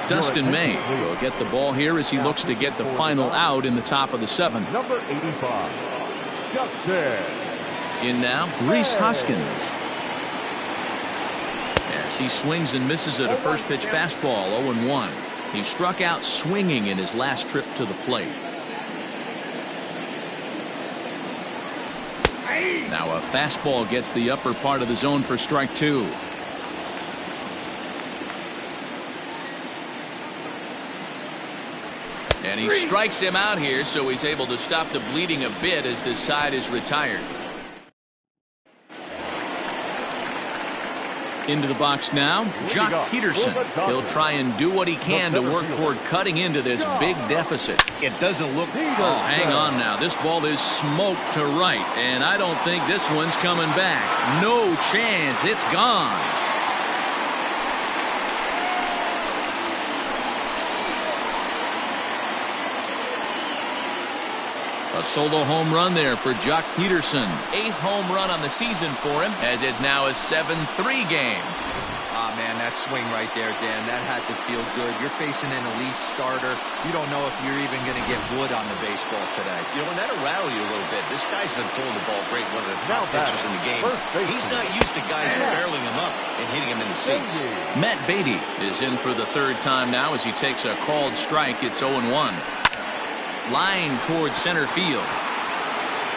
Dustin May will get the ball here as he looks to get the final out in the top of the 7th. Number 85, Justin. In now, Rhys Hoskins. As he swings and misses at a first pitch fastball, 0-1. He struck out swinging in his last trip to the plate. Now a fastball gets the upper part of the zone for strike 2. And he strikes him out here, so he's able to stop the bleeding a bit as this side is retired. Into the box now, Joc Pederson. He'll try and do what he can to work toward cutting into this big deficit. It doesn't look. Oh, hang on now. This ball is smoked to right, and I don't think this one's coming back. No chance. It's gone. A solo home run there for Joc Pederson. 8th home run on the season for him, as it's now a 7-3 game. Ah, man, that swing right there, Dan, that had to feel good. You're facing an elite starter. You don't know if you're even going to get wood on the baseball today. You know, and that'll rattle you a little bit. This guy's been throwing the ball great, one of the top pitchers in the game. He's not used to guys barreling him up and hitting him in the seats. Matt Beatty is in for the 3rd time now as he takes a called strike. It's 0-1. Line towards center field.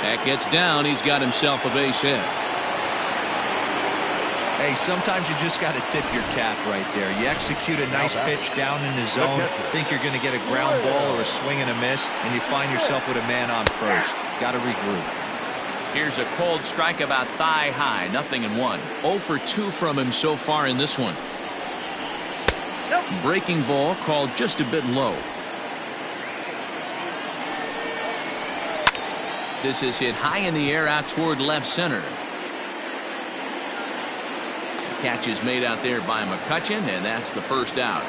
That gets down. He's got himself a base hit. Hey, sometimes you just got to tip your cap right there. You execute a nice pitch down in the zone, think you're going to get a ground ball or a swing and a miss, and you find yourself with a man on first. Got to regroup. Here's a cold strike about thigh high. 0-1. 0 for 2 from him so far in this one. Breaking ball called just a bit low. This is hit high in the air out toward left center. The catch is made out there by Mccutchen, and that's the first out.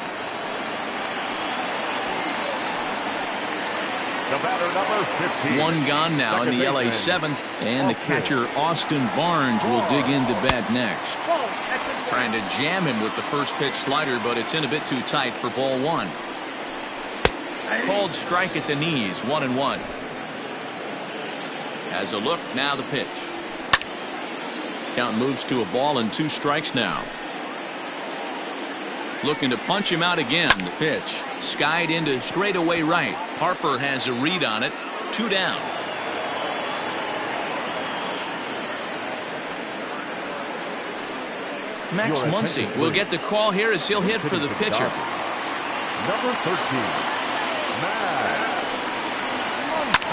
The batter, number 15. One gone now in the LA 7th, and the catcher Austin Barnes will dig into bat next. Trying to jam him with the first pitch slider, but it's in a bit too tight for ball 1. Called strike at the knees, 1-1. Has a look, now the pitch. Count moves to a ball and 2 strikes now. Looking to punch him out again. The pitch skied into straightaway right. Harper has a read on it. 2 down. Max Muncy will get the call here as he'll hit for the pitcher. Number 13, Max.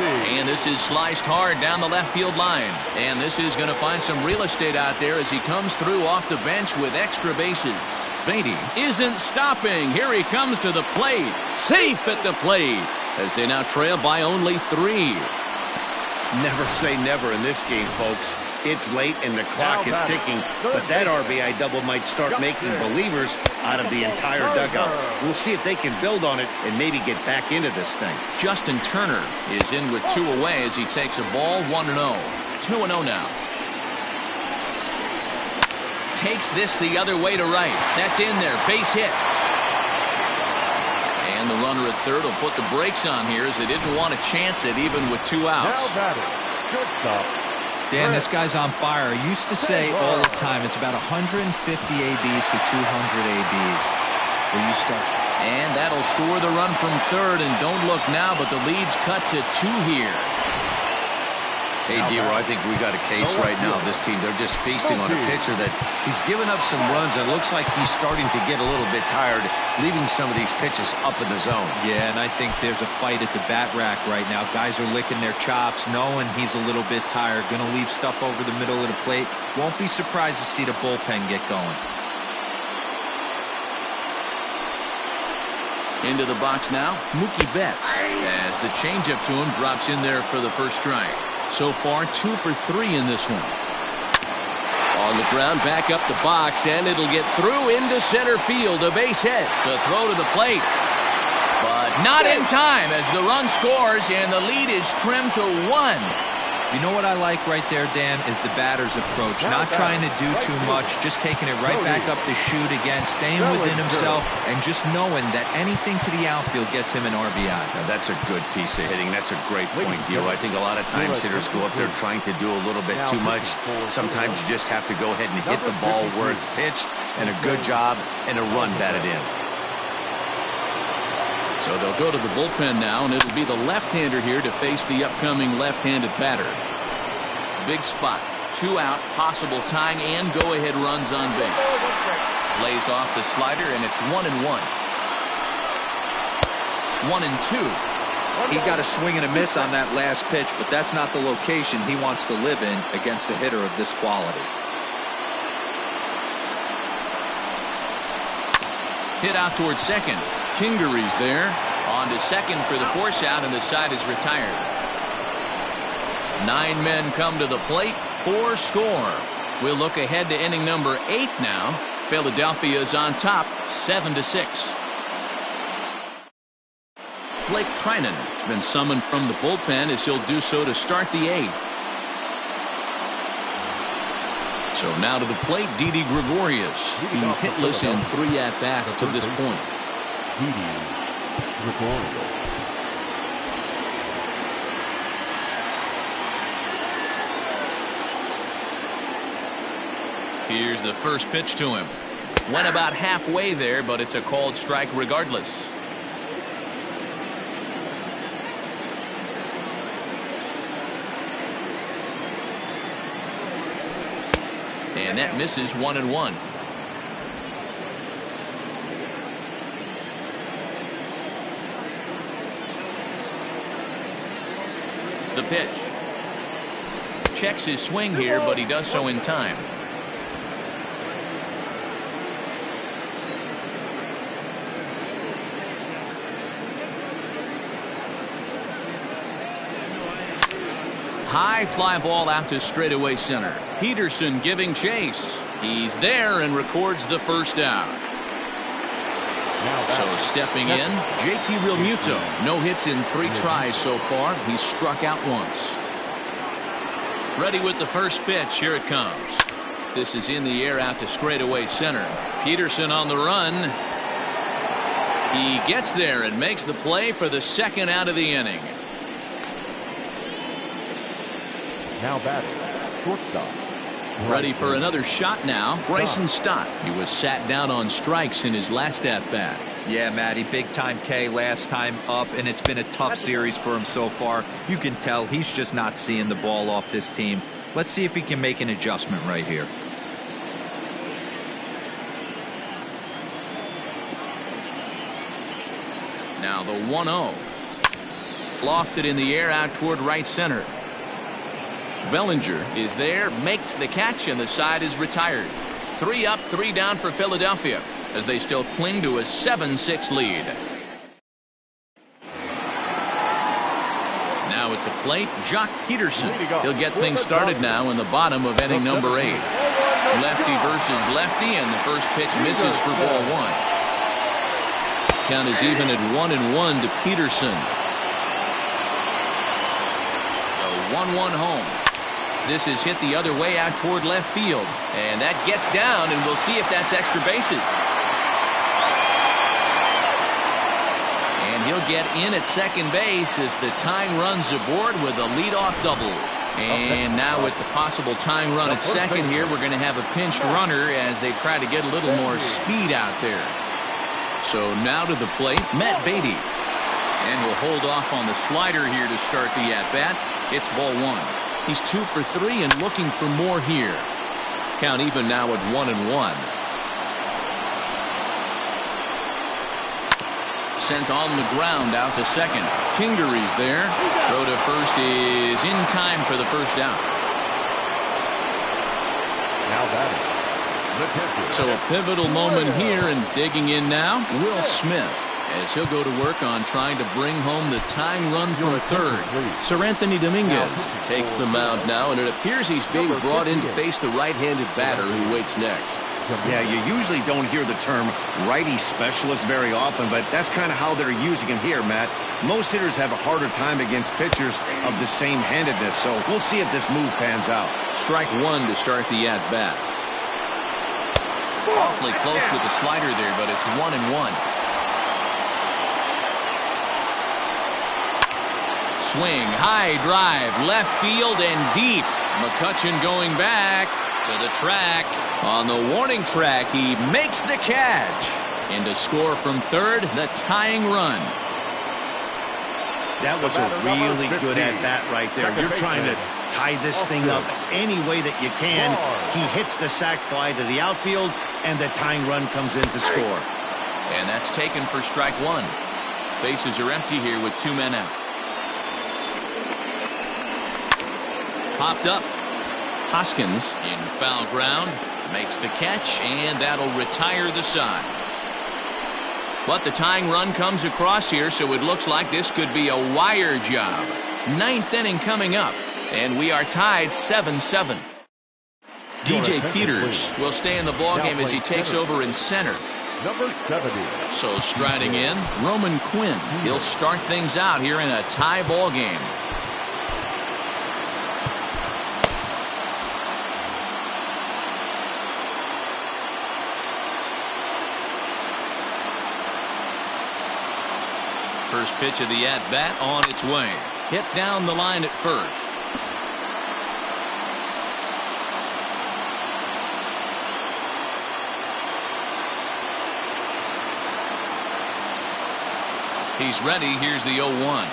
And this is sliced hard down the left field line. And this is going to find some real estate out there as he comes through off the bench with extra bases. Beatty isn't stopping. Here he comes to the plate. Safe at the plate as they now trail by only 3. Never say never in this game, folks. It's late and the clock is ticking, but that RBI double might start making believers out of the entire dugout. We'll see if they can build on it and maybe get back into this thing. Justin Turner is in with 2 away as he takes a ball. 1-0. 2-0 now. Takes this the other way to right. That's in there. Base hit. And the runner at third will put the brakes on here as they didn't want to chance it even with 2 outs. Dan, this guy's on fire. I used to say all the time it's about 150 ABs to 200 ABs where you start. And that'll score the run from third, and don't look now, but the lead's cut to 2 here. Hey, D-Roy, I think we got a case right now. This team, they're just feasting on a pitcher that he's given up some runs and looks like he's starting to get a little bit tired, leaving some of these pitches up in the zone. Yeah, and I think there's a fight at the bat rack right now. Guys are licking their chops, knowing he's a little bit tired, going to leave stuff over the middle of the plate. Won't be surprised to see the bullpen get going. Into the box now, Mookie Betts, as the changeup to him drops in there for the first strike. So far, 2 for 3 in this one. On the ground, back up the box, and it'll get through into center field. A base hit. The throw to the plate. But not in time as the run scores, and the lead is trimmed to 1. You know what I like right there, Dan, is the batter's approach. Not trying to do too much, just taking it right back up the chute again, staying within himself, and just knowing that anything to the outfield gets him an RBI. Now, that's a good piece of hitting. That's a great point, Dio. I think a lot of times hitters go up there trying to do a little bit too much. Sometimes you just have to go ahead and hit the ball where it's pitched, and a good job and a run batted in. So they'll go to the bullpen now, and it'll be the left-hander here to face the upcoming left-handed batter. Big spot. 2 out, possible tying and go-ahead runs on base. Lays off the slider, and it's 1-1. 1-2. He got a swing and a miss on that last pitch, but that's not the location he wants to live in against a hitter of this quality. Hit out towards second. Kingery's there. On to second for the force out, and the side is retired. 9 men come to the plate. 4 score. We'll look ahead to inning number 8 now. Philadelphia is on top, 7-6. Blake Trinan has been summoned from the bullpen as he'll do so to start the 8th. So now to the plate, Didi Gregorius. He's hitless in 3 at-bats to this point. Here's the first pitch to him. Went about halfway there, but it's a called strike regardless. And that misses 1-1. The pitch. Checks his swing here, but he does so in time. High fly ball out to straightaway center. Peterson giving chase. He's there and records the first out. So stepping in, JT Realmuto. No hits in 3 tries so far. He's struck out once. Ready with the first pitch. Here it comes. This is in the air out to straightaway center. Peterson on the run. He gets there and makes the play for the second out of the inning. Now batting, shortstop. Ready for another shot now. Bryson Stott. He was sat down on strikes in his last at-bat. Yeah, Matty, big time K last time up, and it's been a tough series for him so far. You can tell he's just not seeing the ball off this team. Let's see if he can make an adjustment right here. Now the 1-0. Lofted in the air out toward right center. Bellinger is there, makes the catch, and the side is retired. 3 up, 3 down for Philadelphia as they still cling to a 7-6 lead. Now at the plate, Joc Pederson. He'll get things started now in the bottom of inning number 8. Lefty versus lefty, and the first pitch misses for ball 1. Count is even at 1-1 to Peterson. The 1-1 home. This is hit the other way out toward left field, and that gets down, and we'll see if that's extra bases. And he'll get in at second base as the tying runs aboard with a leadoff double. And now with the possible tying run at second here, we're going to have a pinched runner as they try to get a little more speed out there. So now to the plate, Matt Beatty. And will hold off on the slider here to start the at-bat. It's ball 1. He's 2 for 3 and looking for more here. Count even now at 1-1. Sent on the ground out to second. Kingery's there. Throw to first is in time for the first out. Now batting, the catcher. So a pivotal moment here, and digging in now, Will Smith. as he'll go to work on trying to bring home the tying run from third. Dominguez takes the mound now, and it appears he's being brought in to face the right-handed batter who waits next. Yeah, you usually don't hear the term righty specialist very often, but that's kind of how they're using him here, Matt. Most hitters have a harder time against pitchers of the same handedness, so we'll see if this move pans out. Strike one to start the at-bat. Awfully close with the slider there, but it's 1-1. Swing, high drive, left field and deep. Mccutchen going back to the track. On the warning track, he makes the catch. And to score from third, the tying run. That was a really good at-bat right there. You're trying to tie this thing up any way that you can. He hits the sac fly to the outfield, and the tying run comes in to score. And that's taken for strike one. Bases are empty here with 2 men out. Popped up. Hoskins in foul ground. Makes the catch, and that'll retire the side. But the tying run comes across here, so it looks like this could be a wire job. 9th inning coming up, and we are tied 7-7. DJ Peters will stay in the ballgame as he takes over in center. Number 70. So striding in, Roman Quinn. He'll start things out here in a tie ball game. First pitch of the at-bat on its way. Hit down the line at first. He's ready. Here's the 0-1.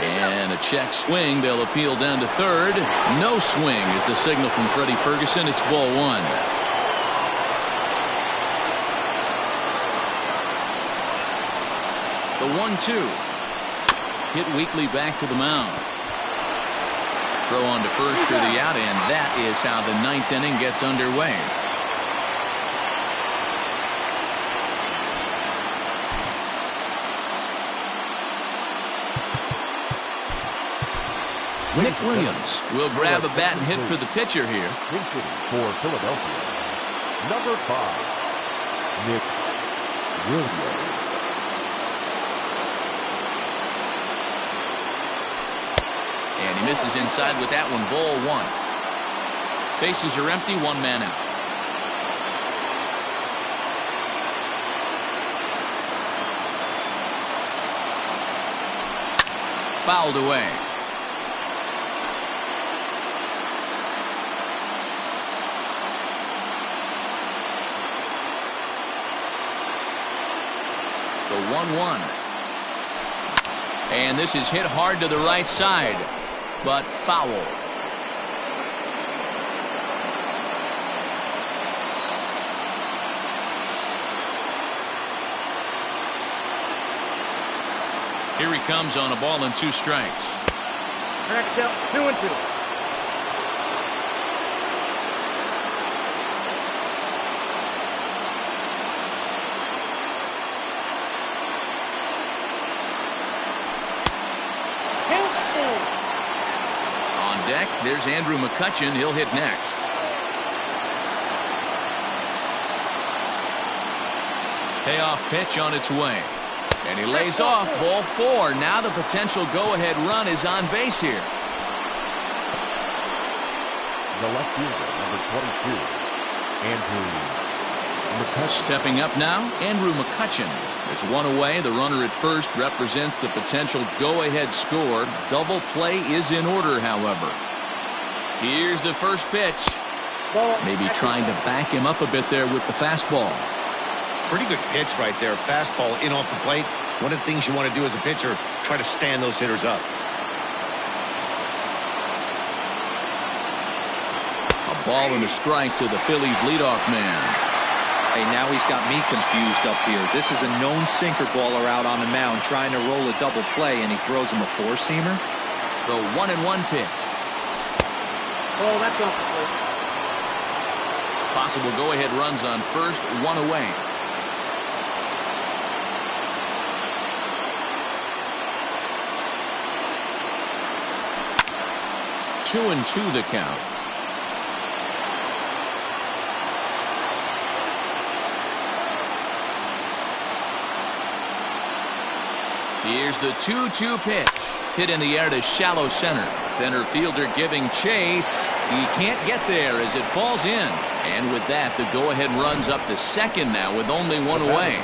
And a check swing. They'll appeal down to third. No swing is the signal from Freddie Ferguson. It's ball one. The 1-2. Hit weakly back to the mound. Throw on to first for the out, and that is how the 9th inning gets underway. Nick Williams will grab a bat and hit for the pitcher here. For Philadelphia, number 5, Nick Williams. And he misses inside with that one. Ball one. Bases are empty. 1 man out. Fouled away. The 1-1. And this is hit hard to the right side, but foul. Here he comes on a ball and 2 strikes. Next out, 2-2. Deck. There's Andrew Mccutchen. He'll hit next. Payoff pitch on its way. And he lays off. Ball 4. Now the potential go-ahead run is on base here. The left fielder, number 22, Andrew McCutchen. Stepping up now, Andrew Mccutchen. There's one away. The runner at first represents the potential go-ahead score. Double play is in order, however. Here's the first pitch. Maybe trying to back him up a bit there with the fastball. Pretty good pitch right there. Fastball in off the plate. One of the things you want to do as a pitcher, try to stand those hitters up. A ball and a strike to the Phillies leadoff man. Hey, now he's got me confused up here. This is a known sinker baller out on the mound trying to roll a double play, and he throws him a four-seamer. The 1-1 pitch. Oh, that's off the plate. Possible go-ahead runs on first, one away. Two and two the count. Here's the 2-2 pitch. Hit in the air to shallow center. Center fielder giving chase. He can't get there as it falls in. And with that, the go-ahead runs up to second now with only one away.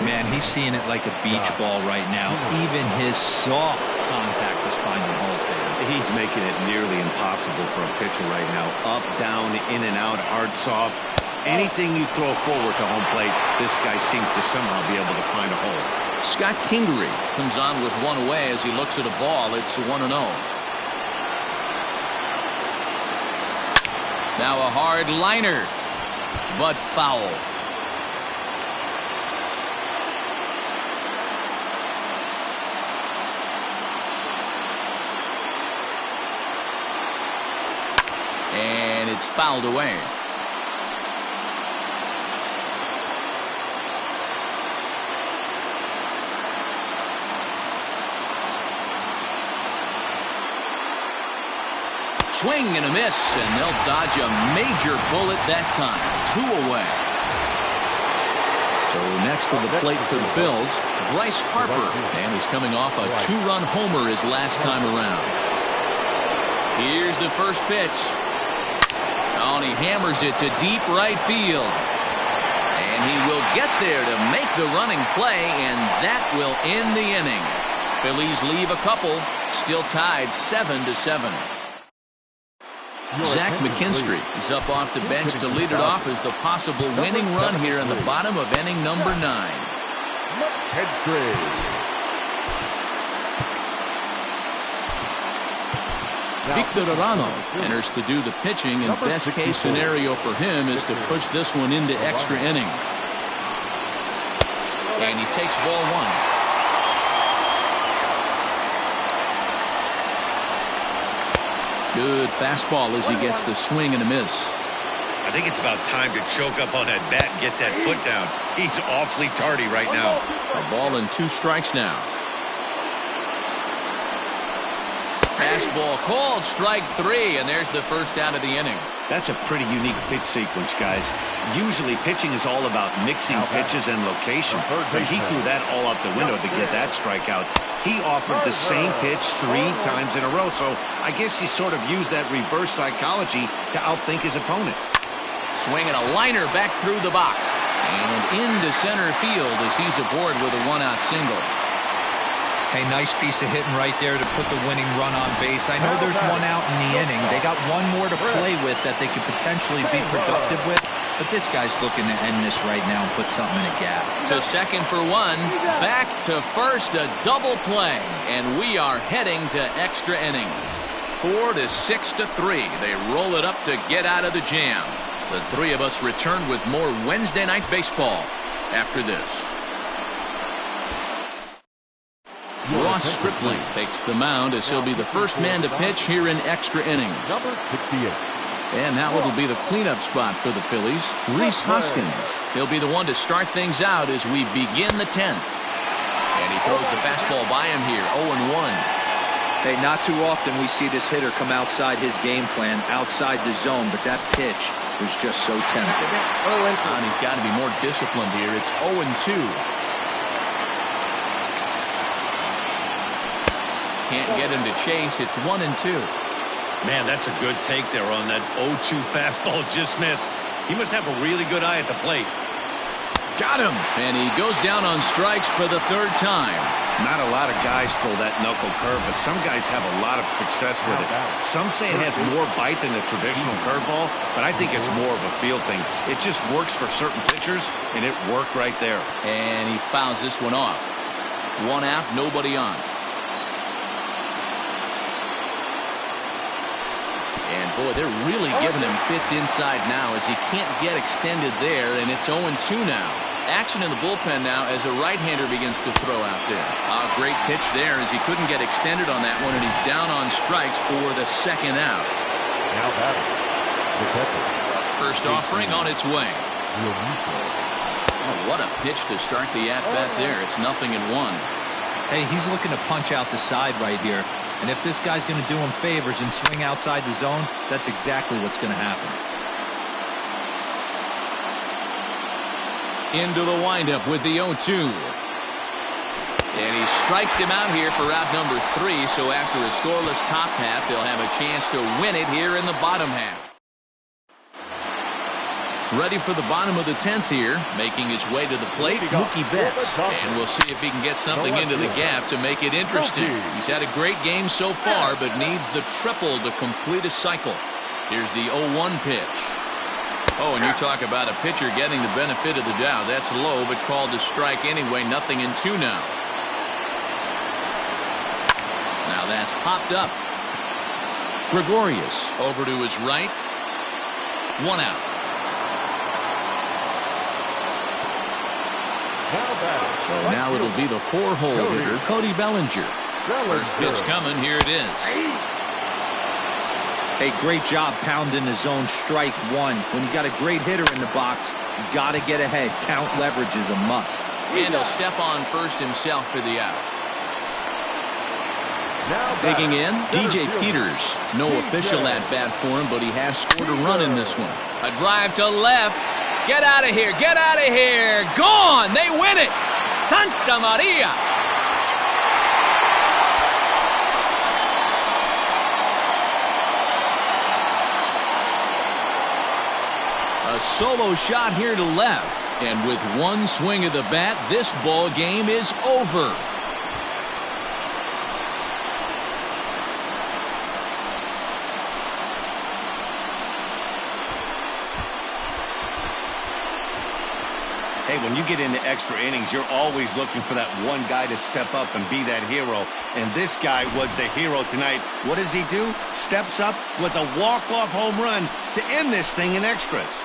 Man, he's seeing it like a beach ball right now. Even his soft contact is finding holes there. He's making it nearly impossible for a pitcher right now. Up, down, in and out, hard, soft. Anything you throw forward to home plate, this guy seems to somehow be able to find a hole. Scott Kingery comes on with one away as he looks at a ball. It's 1-0. Now a hard liner, but foul. And it's fouled away. Swing and a miss, and they'll dodge a major bullet that time. 2 away. So next to the plate for the Phils, Bryce Harper, and he's coming off a 2-run homer his last time around. Here's the first pitch. Oh, and he hammers it to deep right field. And he will get there to make the running play, and that will end the inning. Phillies leave a couple, still tied 7-7. Zach McKinstry is up off the bench to lead it off as the possible winning run here in the bottom of inning number 9. Victor Arano enters to do the pitching, and best case scenario for him is to push this one into extra innings. And he takes ball 1. Good fastball as he gets the swing and a miss. I think it's about time to choke up on that bat and get that foot down. He's awfully tardy right now. A ball and 2 strikes now. Fastball called, strike 3, and there's the first out of the inning. That's a pretty unique pitch sequence, guys. Usually pitching is all about mixing pitches and location, but he threw that all out the window to get that strikeout. He offered the same pitch 3 times in a row, so I guess he sort of used that reverse psychology to outthink his opponent. Swinging a liner back through the box and into center field as he's aboard with a 1-out single. Hey, nice piece of hitting right there to put the winning run on base. I know there's 1 out in the inning. They got 1 more to play with that they could potentially be productive with. But this guy's looking to end this right now and put something in a gap. To second for 1. Back to first, a double play. And we are heading to extra innings. 4-6-3. They roll it up to get out of the jam. The 3 of us return with more Wednesday night baseball after this. Ross Stripling takes the mound as he'll be the first man to pitch here in extra innings. Number 68. And now it'll be the cleanup spot for the Phillies. Rhys Hoskins. He'll be the one to start things out as we begin the 10th. And he throws the fastball by him here, 0-1. Hey, not too often we see this hitter come outside his game plan, outside the zone, but that pitch was just so tempting. And he's got to be more disciplined here. It's 0-2. Can't get him to chase. It's 1-2. Man, that's a good take there on that 0-2 fastball just missed. He must have a really good eye at the plate. Got him. And he goes down on strikes for the 3rd time. Not a lot of guys throw that knuckle curve, but some guys have a lot of success with it. Some say it has more bite than the traditional curveball, but I think it's more of a feel thing. It just works for certain pitchers, and it worked right there. And he fouls this one off. 1 out, nobody on. And boy, they're really giving him fits inside now as he can't get extended there, and it's 0-2 now. Action in the bullpen now as a right-hander begins to throw out there. Great pitch there as he couldn't get extended on that one, and he's down on strikes for the second out. Now batting, the catcher. First offering on its way. Realmuto. Oh, what a pitch to start the at-bat there. It's 0-1. Hey, he's looking to punch out the side right here. And if this guy's going to do him favors and swing outside the zone, that's exactly what's going to happen. Into the windup with the 0-2. And he strikes him out here for out number 3. So after a scoreless top half, they'll have a chance to win it here in the bottom half. Ready for the bottom of the 10th here, making his way to the plate, Mookie Betts. And we'll see if he can get something into the gap to make it interesting. He's had a great game so far, but needs the triple to complete a cycle. Here's the 0-1 pitch. Oh, and you talk about a pitcher getting the benefit of the doubt. That's low, but called to strike anyway. 0-2 now. Now that's popped up. Gregorius over to his right. 1 out. So now it'll be the 4-hole hitter, Cody Bellinger. First pitch coming. Here it is. Hey, great job pounding the zone. Strike 1. When you got a great hitter in the box, you got to get ahead. Count leverage is a must. And he'll step on first himself for the out. Digging in, DJ Peters. No official at-bat for him, but he has scored a run in this one. A drive to left. Get out of here. Get out of here. Gone. They win it. Santa Maria. A solo shot here to left. And with one swing of the bat, this ball game is over. Hey, when you get into extra innings, you're always looking for that one guy to step up and be that hero. And this guy was the hero tonight. What does he do? Steps up with a walk-off home run to end this thing in extras.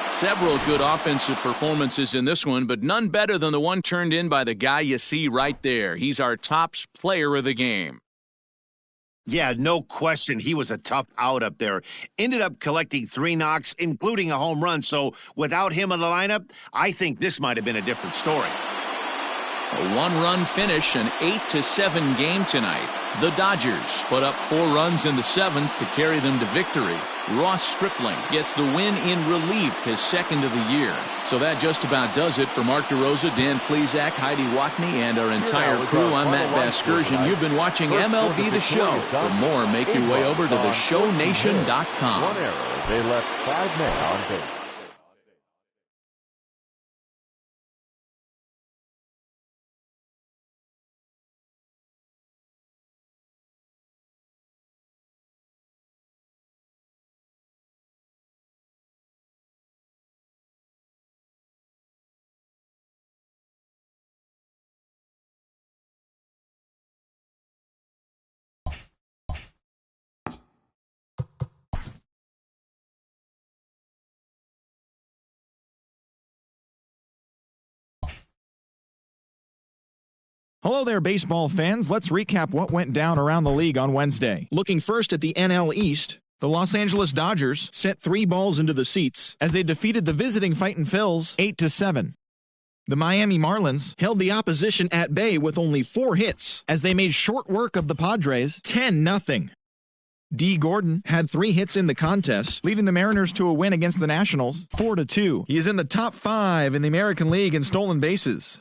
Several good offensive performances in this one, but none better than the one turned in by the guy you see right there. He's our top player of the game. Yeah, no question. He was a tough out up there. Ended up collecting 3 knocks, including a home run. So without him in the lineup, I think this might have been a different story. A 1-run finish, an 8-7 game tonight. The Dodgers put up 4 runs in the 7th to carry them to victory. Ross Stripling gets the win in relief, his 2nd of the year. So that just about does it for Mark DeRosa, Dan Plesac, Heidi Watney, and our entire crew. I'm Matt Vasgersian. You've been watching MLB The Show. For more, make your way over to theshownation.com. One error. They left 5 men on base. Hello there, baseball fans. Let's recap what went down around the league on Wednesday. Looking first at the NL East, the Los Angeles Dodgers sent 3 balls into the seats as they defeated the visiting Fightin' Phils 8-7. The Miami Marlins held the opposition at bay with only 4 hits as they made short work of the Padres 10-0. D. Gordon had 3 hits in the contest, leading the Mariners to a win against the Nationals 4-2. He is in the top 5 in the American League in stolen bases.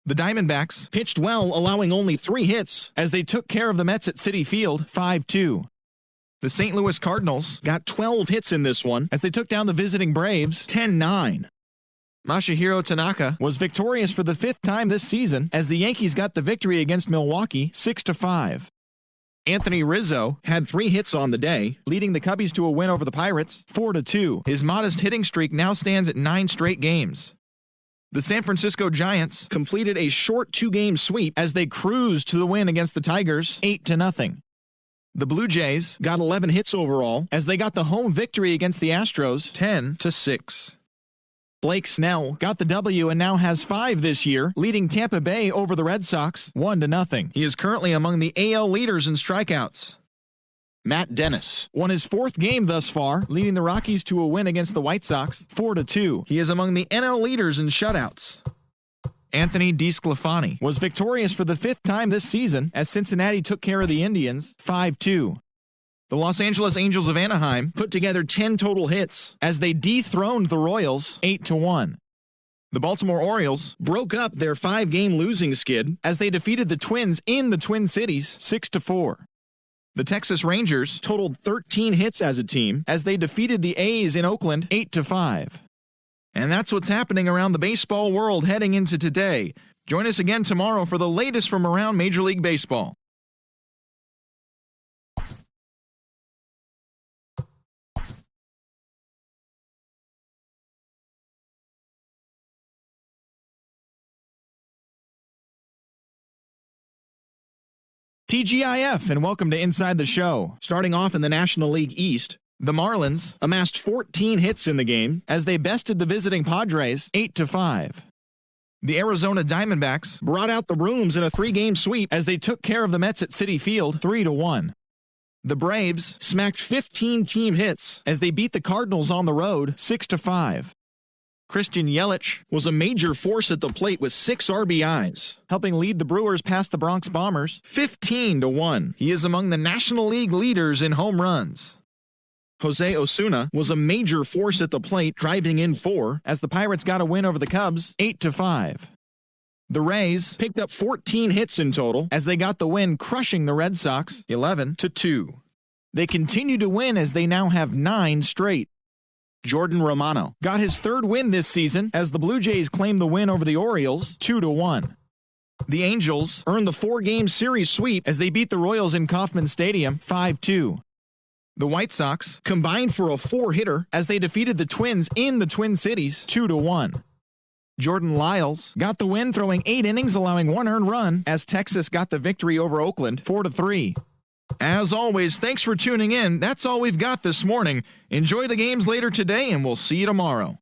The Diamondbacks pitched well, allowing only 3 hits as they took care of the Mets at Citi Field 5-2. The St. Louis Cardinals got 12 hits in this one as they took down the visiting Braves 10-9. Masahiro Tanaka was victorious for the 5th time this season as the Yankees got the victory against Milwaukee 6-5. Anthony Rizzo had 3 hits on the day, leading the Cubbies to a win over the Pirates 4-2. His modest hitting streak now stands at 9 straight games. The San Francisco Giants completed a short 2-game sweep as they cruised to the win against the Tigers 8-0. The Blue Jays got 11 hits overall as they got the home victory against the Astros 10-6. Blake Snell got the W and now has 5 this year, leading Tampa Bay over the Red Sox 1-0. He is currently among the AL leaders in strikeouts. Matt Dennis won his 4th game thus far, leading the Rockies to a win against the White Sox 4-2. He is among the NL leaders in shutouts. Anthony Desclafani was victorious for the 5th time this season as Cincinnati took care of the Indians 5-2. The Los Angeles Angels of Anaheim put together 10 total hits as they dethroned the Royals 8-1. The Baltimore Orioles broke up their 5-game losing skid as they defeated the Twins in the Twin Cities 6-4. The Texas Rangers totaled 13 hits as a team as they defeated the A's in Oakland 8-5. And that's what's happening around the baseball world heading into today. Join us again tomorrow for the latest from around Major League Baseball. TGIF, and welcome to Inside the Show. Starting off in the National League East, the Marlins amassed 14 hits in the game as they bested the visiting Padres 8-5. The Arizona Diamondbacks brought out the rooms in a 3-game sweep as they took care of the Mets at Citi Field 3-1. The Braves smacked 15 team hits as they beat the Cardinals on the road 6-5. Christian Yelich was a major force at the plate with 6 RBIs, helping lead the Brewers past the Bronx Bombers 15-1. He is among the National League leaders in home runs. Jose Osuna was a major force at the plate, driving in 4 as the Pirates got a win over the Cubs 8-5. The Rays picked up 14 hits in total as they got the win, crushing the Red Sox 11-2. They continue to win as they now have 9 straight. Jordan Romano got his 3rd win this season as the Blue Jays claimed the win over the Orioles 2-1. The Angels earned the 4-game series sweep as they beat the Royals in Kauffman Stadium 5-2. The White Sox combined for a 4-hitter as they defeated the Twins in the Twin Cities 2-1. Jordan Lyles got the win, throwing 8 innings, allowing 1 earned run as Texas got the victory over Oakland 4-3. As always, thanks for tuning in. That's all we've got this morning. Enjoy the games later today, and we'll see you tomorrow.